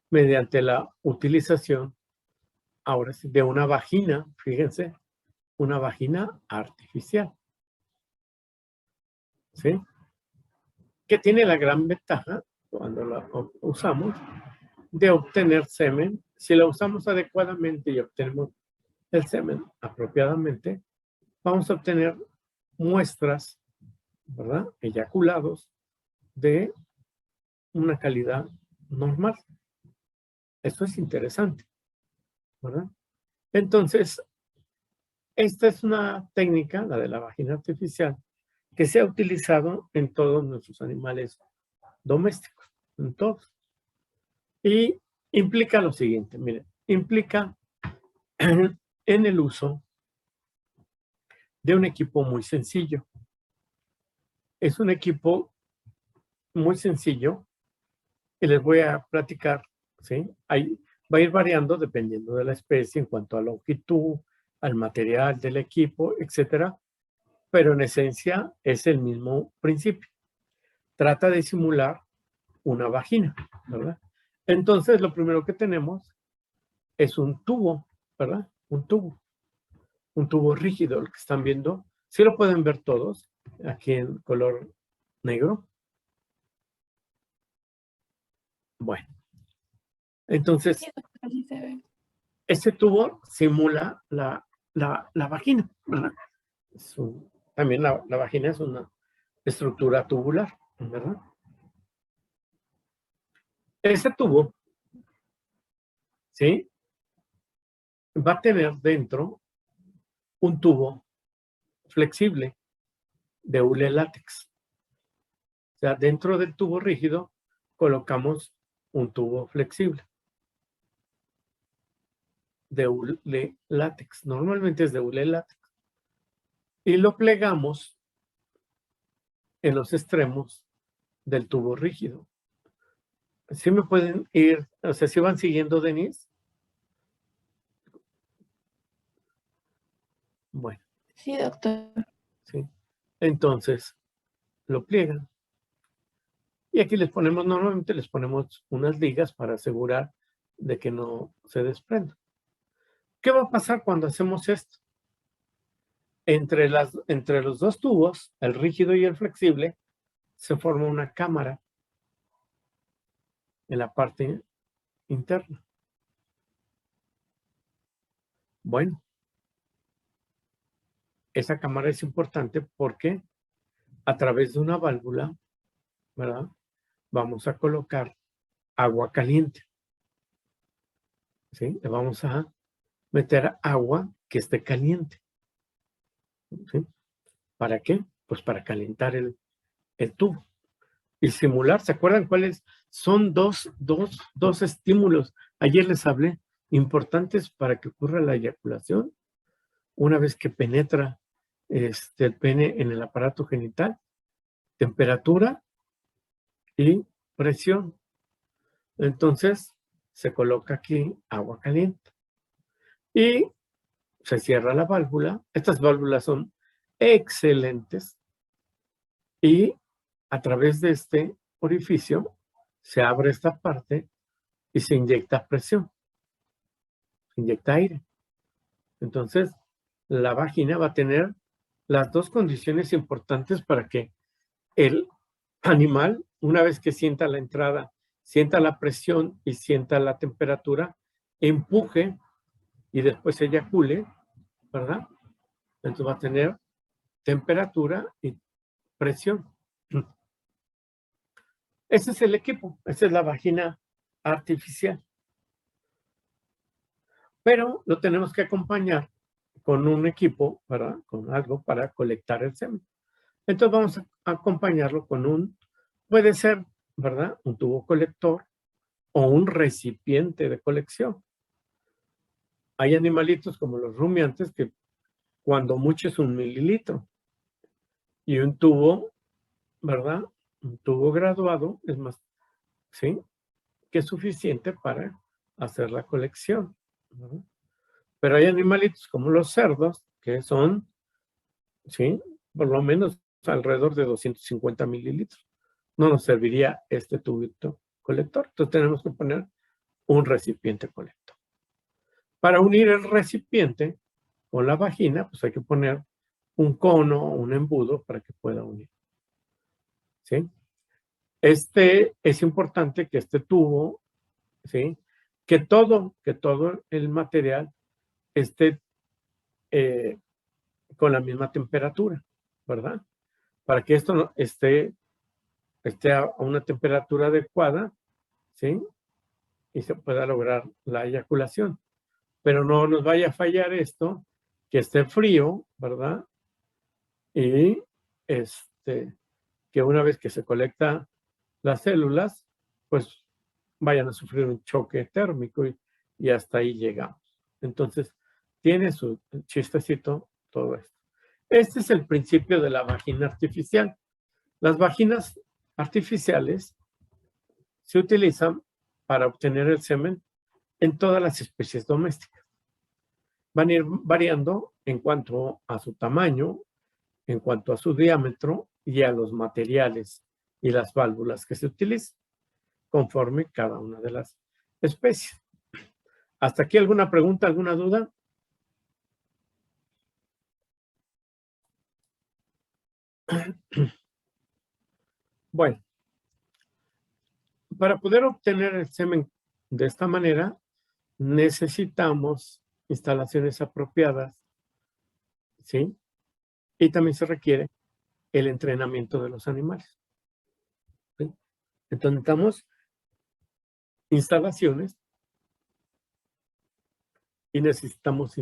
Speaker 2: mediante la utilización, ahora sí, de una vagina, fíjense, una vagina artificial, ¿sí? Que tiene la gran ventaja, cuando la usamos, de obtener semen. Si la usamos adecuadamente y obtenemos el semen apropiadamente, vamos a obtener muestras, ¿verdad? Eyaculados de una calidad normal. Esto es interesante, ¿verdad? Entonces, esta es una técnica, la de la vagina artificial, que se ha utilizado en todos nuestros animales domésticos, en todos. Y implica lo siguiente, miren, implica en el uso de un equipo muy sencillo. Es un equipo muy sencillo y les voy a platicar, ¿sí? Va a ir variando dependiendo de la especie en cuanto a longitud, al material del equipo, etcétera, pero en esencia es el mismo principio. Trata de simular una vagina, ¿verdad? Entonces, lo primero que tenemos es un tubo, ¿verdad? Un tubo un tubo rígido, el que están viendo. ¿Sí lo pueden ver todos? Aquí en color negro. Bueno, entonces,
Speaker 1: Sí, doctor, así se ve.
Speaker 2: este tubo simula la vagina, ¿verdad? También la vagina es una estructura tubular, ¿verdad? Ese tubo, ¿sí? Va a tener dentro un tubo flexible de hule látex. O sea, dentro del tubo rígido colocamos un tubo flexible de hule látex. Normalmente es de hule látex. Y lo plegamos en los extremos del tubo rígido. ¿Sí me pueden ir? O sea, ¿sí van siguiendo, Denise? Bueno,
Speaker 1: Sí, doctor.
Speaker 2: sí. Entonces, lo pliegan. Y aquí normalmente les ponemos unas ligas para asegurar de que no se desprenda. ¿Qué va a pasar cuando hacemos esto? Entre los dos tubos, el rígido y el flexible, se forma una cámara en la parte interna. Bueno, esa cámara es importante porque a través de una válvula, ¿verdad? Vamos a colocar agua caliente, ¿sí? Le vamos a meter agua que esté caliente, ¿sí? ¿Para qué? Pues para calentar el tubo y simular. ¿Se acuerdan cuáles? Son dos estímulos. Ayer les hablé, importantes para que ocurra la eyaculación una vez que penetra el pene en el aparato genital: temperatura y presión. Entonces, se coloca aquí agua caliente y se cierra la válvula. Estas válvulas son excelentes y a través de este orificio se abre esta parte y se inyecta presión, se inyecta aire. Entonces, la vagina va a tener las dos condiciones importantes para que el animal, una vez que sienta la entrada, sienta la presión y sienta la temperatura, empuje y después eyacule, ¿verdad? Entonces va a tener temperatura y presión. Ese es el equipo, esa es la vagina artificial. Pero lo tenemos que acompañar con un equipo, ¿verdad? Con algo para colectar el semen. Entonces vamos a acompañarlo con puede ser, ¿verdad? Un tubo colector o un recipiente de colección. Hay animalitos como los rumiantes que cuando mucho es 1 mililitro. Y un tubo, ¿verdad? Un tubo graduado es más, ¿sí? Que es suficiente para hacer la colección, ¿no? Pero hay animalitos como los cerdos que son, ¿sí? Por lo menos alrededor de 250 mililitros. No nos serviría este tubito colector. Entonces tenemos que poner un recipiente colector. Para unir el recipiente con la vagina, pues hay que poner un cono o un embudo para que pueda unir, ¿sí? Es importante que este tubo, ¿sí? Que todo el material esté con la misma temperatura, ¿verdad? Para que esto esté a una temperatura adecuada, ¿sí? Y se pueda lograr la eyaculación. Pero no nos vaya a fallar esto, que esté frío, ¿verdad? Y que una vez que se colecta las células, pues vayan a sufrir un choque térmico y hasta ahí llegamos. Entonces, tiene su chistecito todo esto. Este es el principio de la vagina artificial. Las vaginas artificiales se utilizan para obtener el semen en todas las especies domésticas. Van a ir variando en cuanto a su tamaño, en cuanto a su diámetro y a los materiales y las válvulas que se utilizan, conforme cada una de las especies. ¿Hasta aquí alguna pregunta, alguna duda? Bueno, para poder obtener el semen de esta manera, necesitamos instalaciones apropiadas, ¿sí? Y también se requiere el entrenamiento de los animales, ¿sí? Entonces necesitamos instalaciones y necesitamos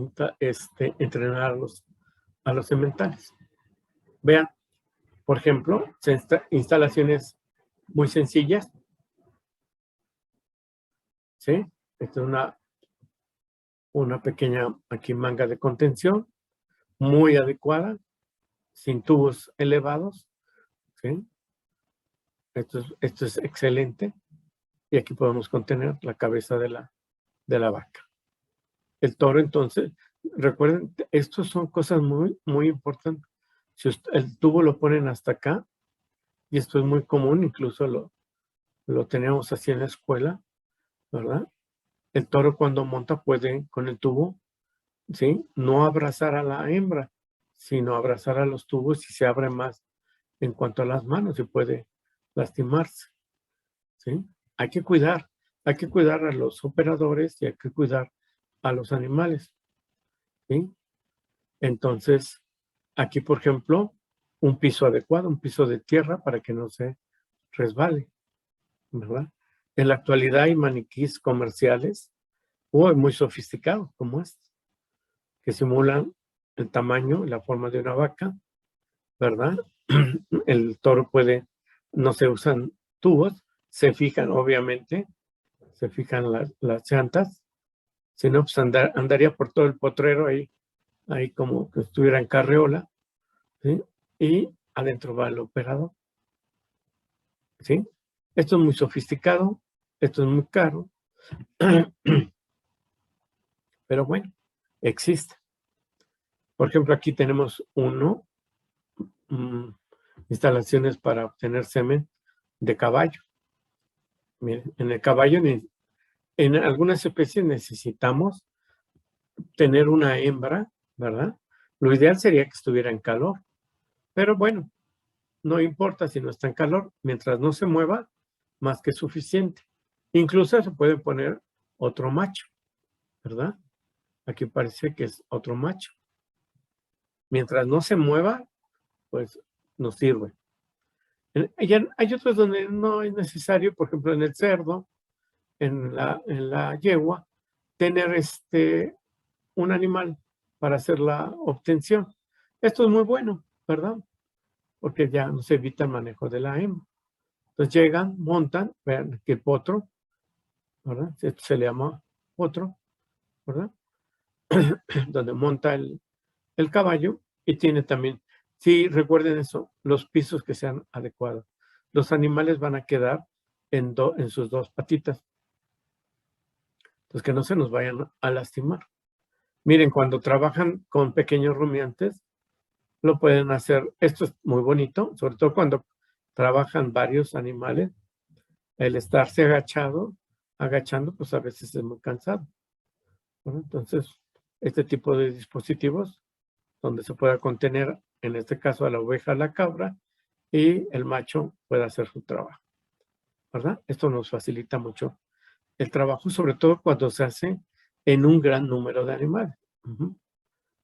Speaker 2: entrenar a los sementales. Vean, por ejemplo, instalaciones muy sencillas, ¿sí? Esta es una pequeña aquí manga de contención, muy adecuada, sin tubos elevados, ¿sí? Esto es excelente. Y aquí podemos contener la cabeza de la vaca. El toro, entonces, recuerden, estos son cosas muy, muy importantes. Si el tubo lo ponen hasta acá, y esto es muy común, incluso lo tenemos así en la escuela, ¿verdad? El toro cuando monta puede, con el tubo, ¿sí? No abrazar a la hembra, sino abrazar a los tubos y se abre más en cuanto a las manos y puede lastimarse, ¿sí? Hay que cuidar a los operadores y hay que cuidar a los animales, ¿sí? Entonces, aquí, por ejemplo, un piso adecuado, un piso de tierra para que no se resbale, ¿verdad? En la actualidad hay maniquís comerciales muy sofisticados como este, que simulan el tamaño y la forma de una vaca, ¿verdad? El toro no se usan tubos, se fijan, obviamente, se fijan las llantas, si no, pues andaría por todo el potrero ahí como que estuviera en carreola, ¿sí? Y adentro va el operador, ¿sí? Esto es muy sofisticado, esto es muy caro, pero bueno, existe. Por ejemplo, aquí tenemos instalaciones para obtener semen de caballo. Miren, en el caballo, en algunas especies necesitamos tener una hembra, ¿verdad? Lo ideal sería que estuviera en calor, pero bueno, no importa si no está en calor, mientras no se mueva, más que suficiente. Incluso se puede poner otro macho, ¿verdad? Aquí parece que es otro macho. Mientras no se mueva, pues nos sirve. Hay otros donde no es necesario, por ejemplo, en el cerdo, en la yegua, tener un animal para hacer la obtención. Esto es muy bueno, ¿verdad? Porque ya nos evita el manejo de la hembra. Entonces llegan, montan, vean que el potro, ¿verdad? Esto se le llama potro, ¿verdad? Donde monta el caballo y tiene también, sí, recuerden eso, los pisos que sean adecuados. Los animales van a quedar en sus dos patitas. Entonces que no se nos vayan a lastimar. Miren, cuando trabajan con pequeños rumiantes, lo pueden hacer. Esto es muy bonito, sobre todo cuando trabajan varios animales. El estarse agachando, pues a veces es muy cansado. Bueno, entonces, este tipo de dispositivos donde se pueda contener, en este caso, a la oveja, a la cabra, y el macho pueda hacer su trabajo, ¿verdad? Esto nos facilita mucho el trabajo, sobre todo cuando se hace en un gran número de animales.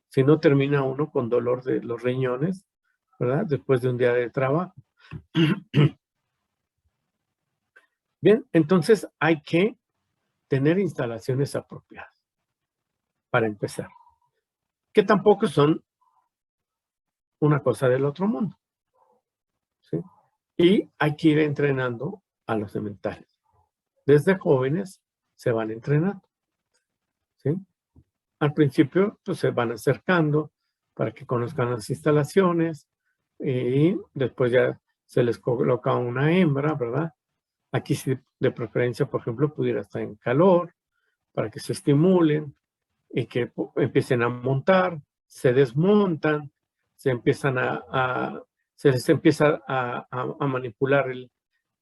Speaker 2: Si no, termina uno con dolor de los riñones, ¿verdad? Después de un día de trabajo. Bien, entonces hay que tener instalaciones apropiadas para empezar, que tampoco son una cosa del otro mundo, ¿sí? Y hay que ir entrenando a los sementales. Desde jóvenes se van entrenando, ¿sí? Al principio, pues se van acercando para que conozcan las instalaciones y después ya se les coloca una hembra, ¿verdad? Aquí sí, de preferencia, por ejemplo, pudiera estar en calor para que se estimulen y que empiecen a montar, se desmontan, se les empieza a manipular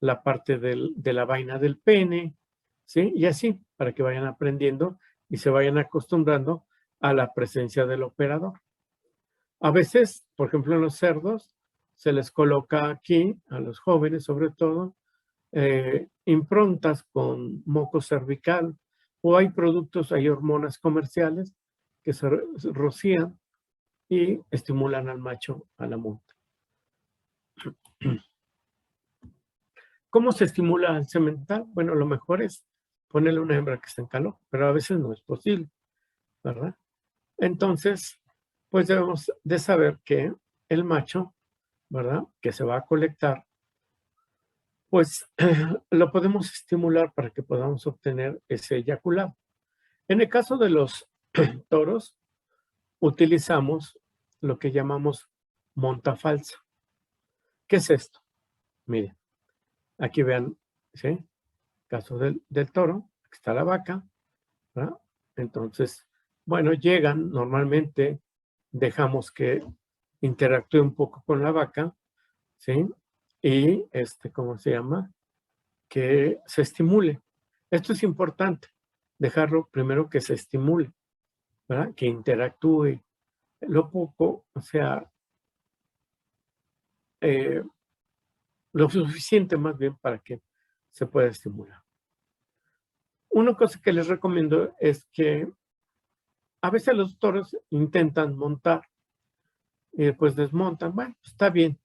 Speaker 2: la parte de la vaina del pene, ¿sí? Y así, para que vayan aprendiendo y se vayan acostumbrando a la presencia del operador. A veces, por ejemplo, en los cerdos, se les coloca aquí, a los jóvenes sobre todo, improntas con moco cervical, o hay productos, hay hormonas comerciales que se rocían y estimulan al macho a la monta. ¿Cómo se estimula al semental? Bueno, lo mejor es ponerle una hembra que esté en calor, pero a veces no es posible, ¿verdad? Entonces, pues debemos de saber que el macho, ¿verdad?, que se va a colectar, pues lo podemos estimular para que podamos obtener ese eyaculado. En el caso de los toros, utilizamos lo que llamamos monta falsa. ¿Qué es esto? Miren, aquí vean, ¿sí? Caso del toro, aquí está la vaca, ¿verdad? Entonces, bueno, llegan, normalmente dejamos que interactúe un poco con la vaca, ¿sí? Y, ¿cómo se llama? Que se estimule. Esto es importante, dejarlo primero que se estimule, ¿verdad? Que interactúe. Lo poco, o sea, lo suficiente más bien para que se pueda estimular. Una cosa que les recomiendo es que a veces los toros intentan montar y después desmontan. Bueno, está bien,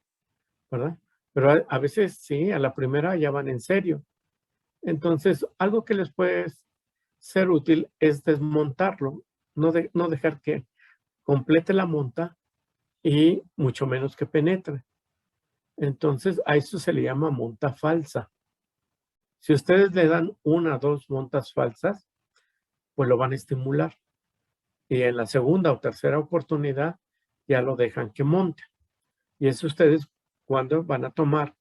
Speaker 2: ¿verdad? Pero a veces sí, a la primera ya van en serio. Entonces, algo que les puede ser útil es desmontarlo, no dejar que complete la monta y mucho menos que penetre. Entonces, a eso se le llama monta falsa. Si ustedes le dan 1 o 2 montas falsas, pues lo van a estimular. Y en la segunda o tercera oportunidad ya lo dejan que monte. Y eso ustedes cuando van a tomar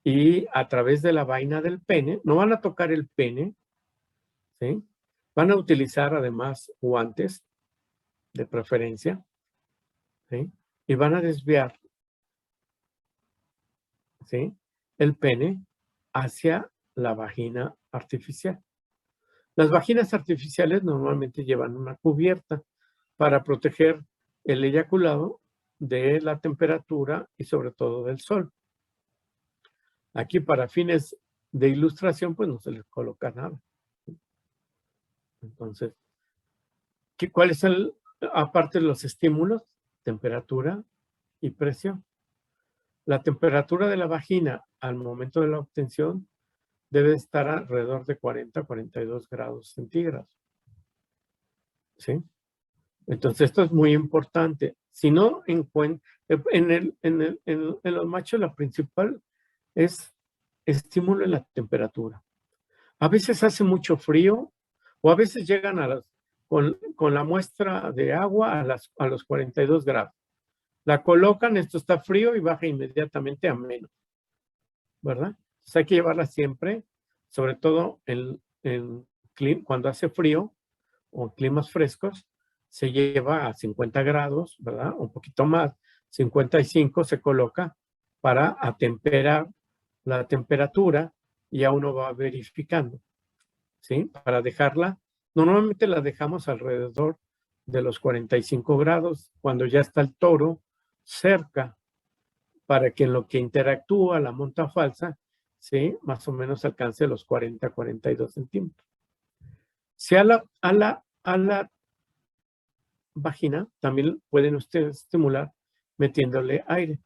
Speaker 2: y a través de la vaina del pene, no van a tocar el pene, ¿sí? Van a utilizar además guantes de preferencia, ¿sí? Y van a desviar, ¿sí?, el pene hacia la vagina artificial. Las vaginas artificiales normalmente llevan una cubierta para proteger el eyaculado de la temperatura y sobre todo del sol. Aquí para fines de ilustración pues no se les coloca nada. Entonces, ¿cuáles son, aparte de los estímulos? Temperatura y presión. La temperatura de la vagina al momento de la obtención debe estar alrededor de 40 a 42 grados centígrados. ¿Sí? Entonces, esto es muy importante. Si no, en los machos la principal es estímulo en la temperatura. A veces hace mucho frío o a veces llegan con la muestra de agua a los 42 grados. La colocan, esto está frío y baja inmediatamente a menos, ¿verdad? Entonces hay que llevarla siempre, sobre todo cuando hace frío o climas frescos, se lleva a 50 grados, ¿verdad? Un poquito más, 55 se coloca para atemperar la temperatura y ya uno va verificando, ¿sí? Para dejarla, normalmente la dejamos alrededor de los 45 grados, cuando ya está el toro cerca, para que en lo que interactúa la monta falsa, ¿sí?, más o menos alcance los 40 a 42 centímetros. Si a la vagina también pueden ustedes estimular metiéndole aire,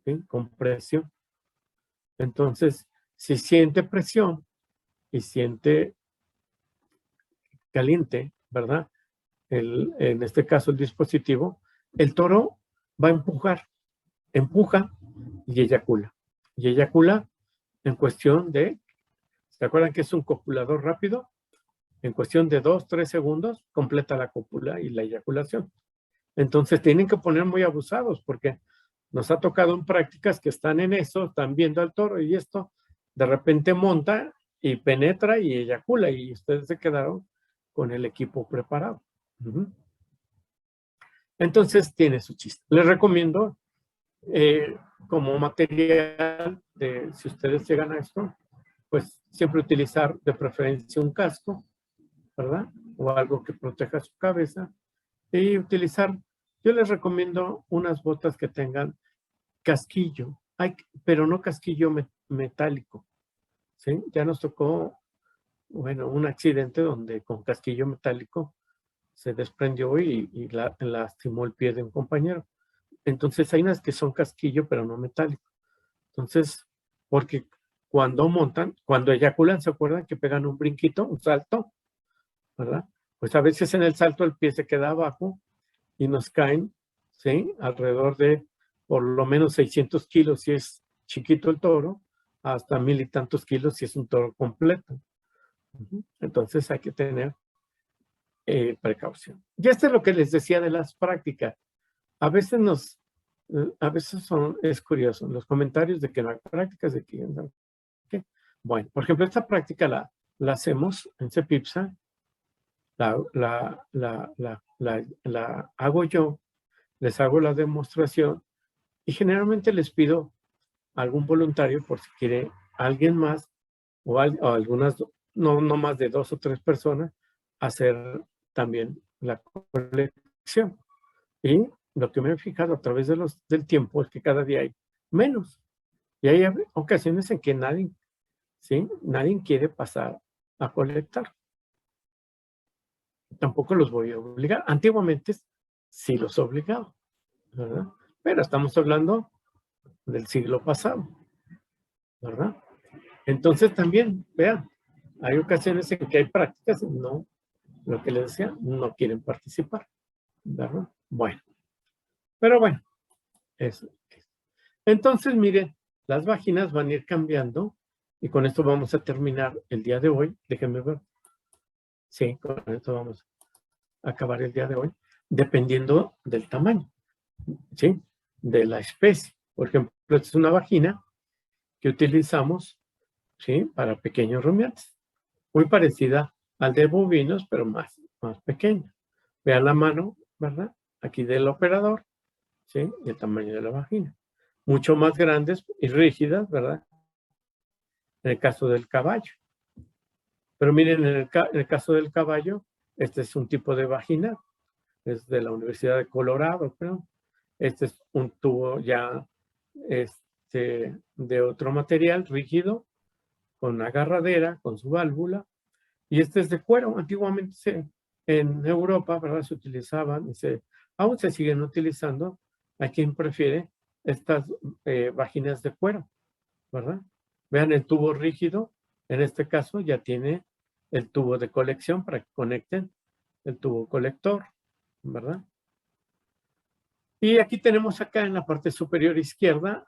Speaker 2: ¿sí?, con presión. Entonces, si siente presión y siente caliente, ¿verdad?, en este caso el dispositivo, el toro va a empuja y eyacula. Y eyacula en cuestión de, ¿se acuerdan que es un copulador rápido? En cuestión de 2, 3 segundos, completa la cópula y la eyaculación. Entonces tienen que poner muy abusados porque nos ha tocado en prácticas que están en eso, están viendo al toro y esto de repente monta y penetra y eyacula y ustedes se quedaron con el equipo preparado. Entonces tiene su chiste. Les recomiendo como material si ustedes llegan a esto, pues siempre utilizar de preferencia un casco, ¿verdad? O algo que proteja su cabeza y utilizar, yo les recomiendo unas botas que tengan casquillo, pero no casquillo metálico, ¿sí? Ya nos tocó, bueno, un accidente donde con casquillo metálico se desprendió y lastimó el pie de un compañero. Entonces hay unas que son casquillo, pero no metálico. Entonces, porque cuando eyaculan, ¿se acuerdan que pegan un brinquito, un salto? ¿Verdad? Pues a veces en el salto el pie se queda abajo y nos caen, ¿sí? Alrededor de por lo menos 600 kilos si es chiquito el toro, hasta 1000 y tantos kilos si es un toro completo. Entonces hay que tener precaución. Y esto es lo que les decía de las prácticas. A veces es curioso, los comentarios de que no hay prácticas, de que no. ¿Qué? Bueno, por ejemplo, esta práctica la hacemos en CEPIPSA, la hago yo, les hago la demostración y generalmente les pido a algún voluntario por si quiere alguien más o algunas, no más de 2 o 3 personas, hacer también la colección. Y lo que me he fijado a través del tiempo es que cada día hay menos. Y hay ocasiones en que nadie quiere pasar a colectar. Tampoco los voy a obligar. Antiguamente sí los obligaba, ¿verdad? Pero estamos hablando del siglo pasado, ¿verdad? Entonces también, vean, hay ocasiones en que hay prácticas, no, lo que les decía, no quieren participar, ¿verdad? Bueno, pero bueno, eso. Entonces, miren, las vaginas van a ir cambiando y con esto vamos a terminar el día de hoy. Déjenme ver. Sí, con esto vamos a acabar el día de hoy, dependiendo del tamaño, ¿sí? De la especie. Por ejemplo, esta es una vagina que utilizamos, ¿sí? Para pequeños rumiantes. Muy parecida al de bovinos, pero más pequeña. Vean la mano, ¿verdad? Aquí del operador, ¿sí? Y el tamaño de la vagina. Mucho más grandes y rígidas, ¿verdad? En el caso del caballo. Pero miren, en el caso del caballo, este es un tipo de vagina, es de la Universidad de Colorado, creo. Este es un tubo ya de otro material rígido, con agarradera, con su válvula, y este es de cuero. Antiguamente en Europa, ¿verdad? Se utilizaban, aún se siguen utilizando. Hay quien prefiere estas vaginas de cuero, ¿verdad? Vean el tubo rígido, en este caso ya tiene el tubo de colección para que conecten el tubo colector, ¿verdad? Y aquí tenemos acá en la parte superior izquierda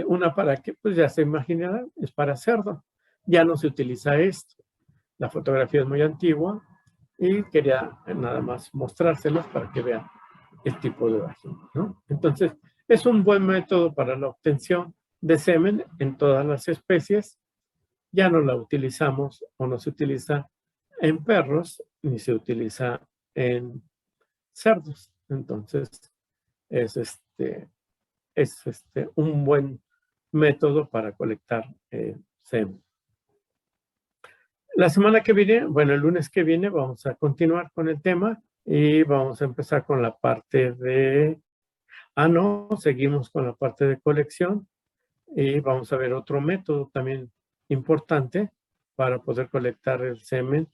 Speaker 2: una para que, pues ya se imaginarán, es para cerdo. Ya no se utiliza esto. La fotografía es muy antigua y quería nada más mostrárselos para que vean el tipo de vagina, ¿no? Entonces, es un buen método para la obtención de semen en todas las especies. Ya no la utilizamos o no se utiliza en perros ni se utiliza en cerdos. Entonces, es un buen método para colectar semen. La semana que viene, bueno, el lunes que viene vamos a continuar con el tema y vamos a empezar con la parte de, seguimos con la parte de colección y vamos a ver otro método también importante para poder colectar el semen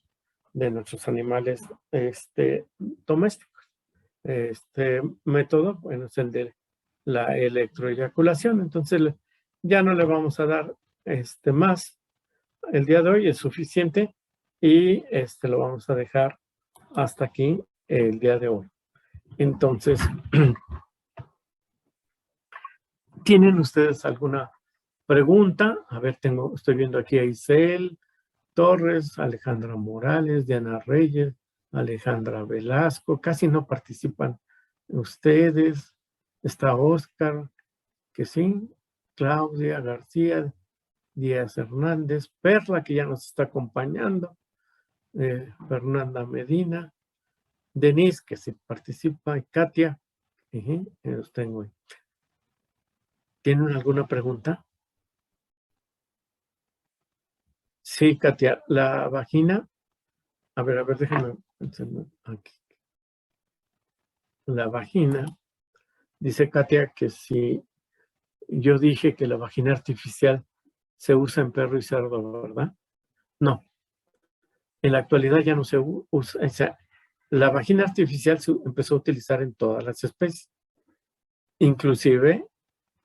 Speaker 2: de nuestros animales domésticos. Este método, bueno, es el de la electroeyaculación. Entonces, ya no le vamos a dar más. El día de hoy es suficiente y lo vamos a dejar hasta aquí el día de hoy. Entonces, ¿tienen ustedes alguna pregunta? A ver, estoy viendo aquí a Isel Torres, Alejandra Morales, Diana Reyes, Alejandra Velasco, casi no participan ustedes. Está Oscar, que sí, Claudia García, Díaz Hernández, Perla, que ya nos está acompañando, Fernanda Medina, Denise, que sí participa, y Katia, los tengo ahí. ¿Tienen alguna pregunta? Sí, Katia, la vagina, a ver, déjenme aquí. La vagina, dice Katia que si yo dije que la vagina artificial se usa en perro y cerdo, ¿verdad? No. En la actualidad ya no se usa. O sea, la vagina artificial se empezó a utilizar en todas las especies, inclusive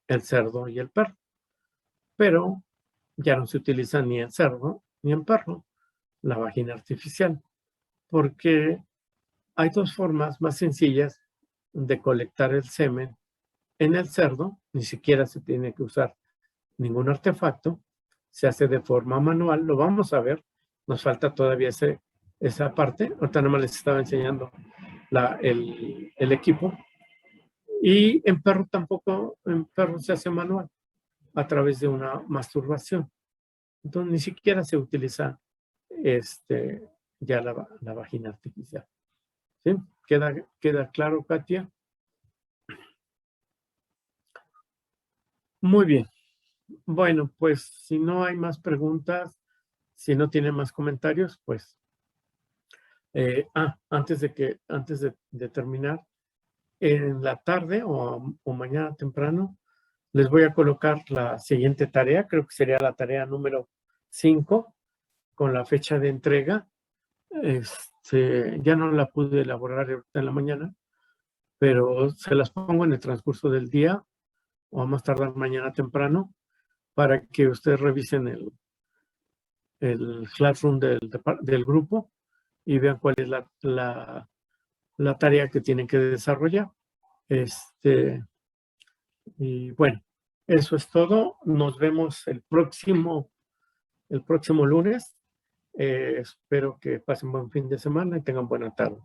Speaker 2: el cerdo y el perro. Pero ya no se utiliza ni en cerdo ni en perro la vagina artificial, porque hay dos formas más sencillas de colectar el semen. En el cerdo ni siquiera se tiene que usar ningún artefacto, se hace de forma manual, lo vamos a ver, nos falta todavía esa parte, ahorita nomás les estaba enseñando el equipo, y en perro tampoco, en perro se hace manual, a través de una masturbación, entonces ni siquiera se utiliza ya la vagina artificial. ¿Sí? ¿Queda claro, Katia? Muy bien. Bueno, pues si no hay más preguntas, si no tiene más comentarios, pues antes de terminar, en la tarde o mañana temprano, les voy a colocar la siguiente tarea, creo que sería la tarea número 5, con la fecha de entrega. Ya no la pude elaborar ahorita en la mañana, pero se las pongo en el transcurso del día o a más tardar mañana temprano para que ustedes revisen el Classroom del grupo y vean cuál es la tarea que tienen que desarrollar. Y bueno, eso es todo. Nos vemos el próximo lunes. Espero que pasen buen fin de semana y tengan buena tarde.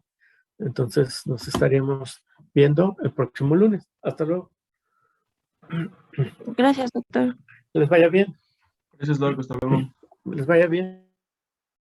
Speaker 2: Entonces nos estaríamos viendo el próximo lunes. Hasta luego.
Speaker 1: Gracias, doctor.
Speaker 2: Les vaya bien.
Speaker 3: Gracias, Doc. Hasta luego.
Speaker 2: Les vaya bien.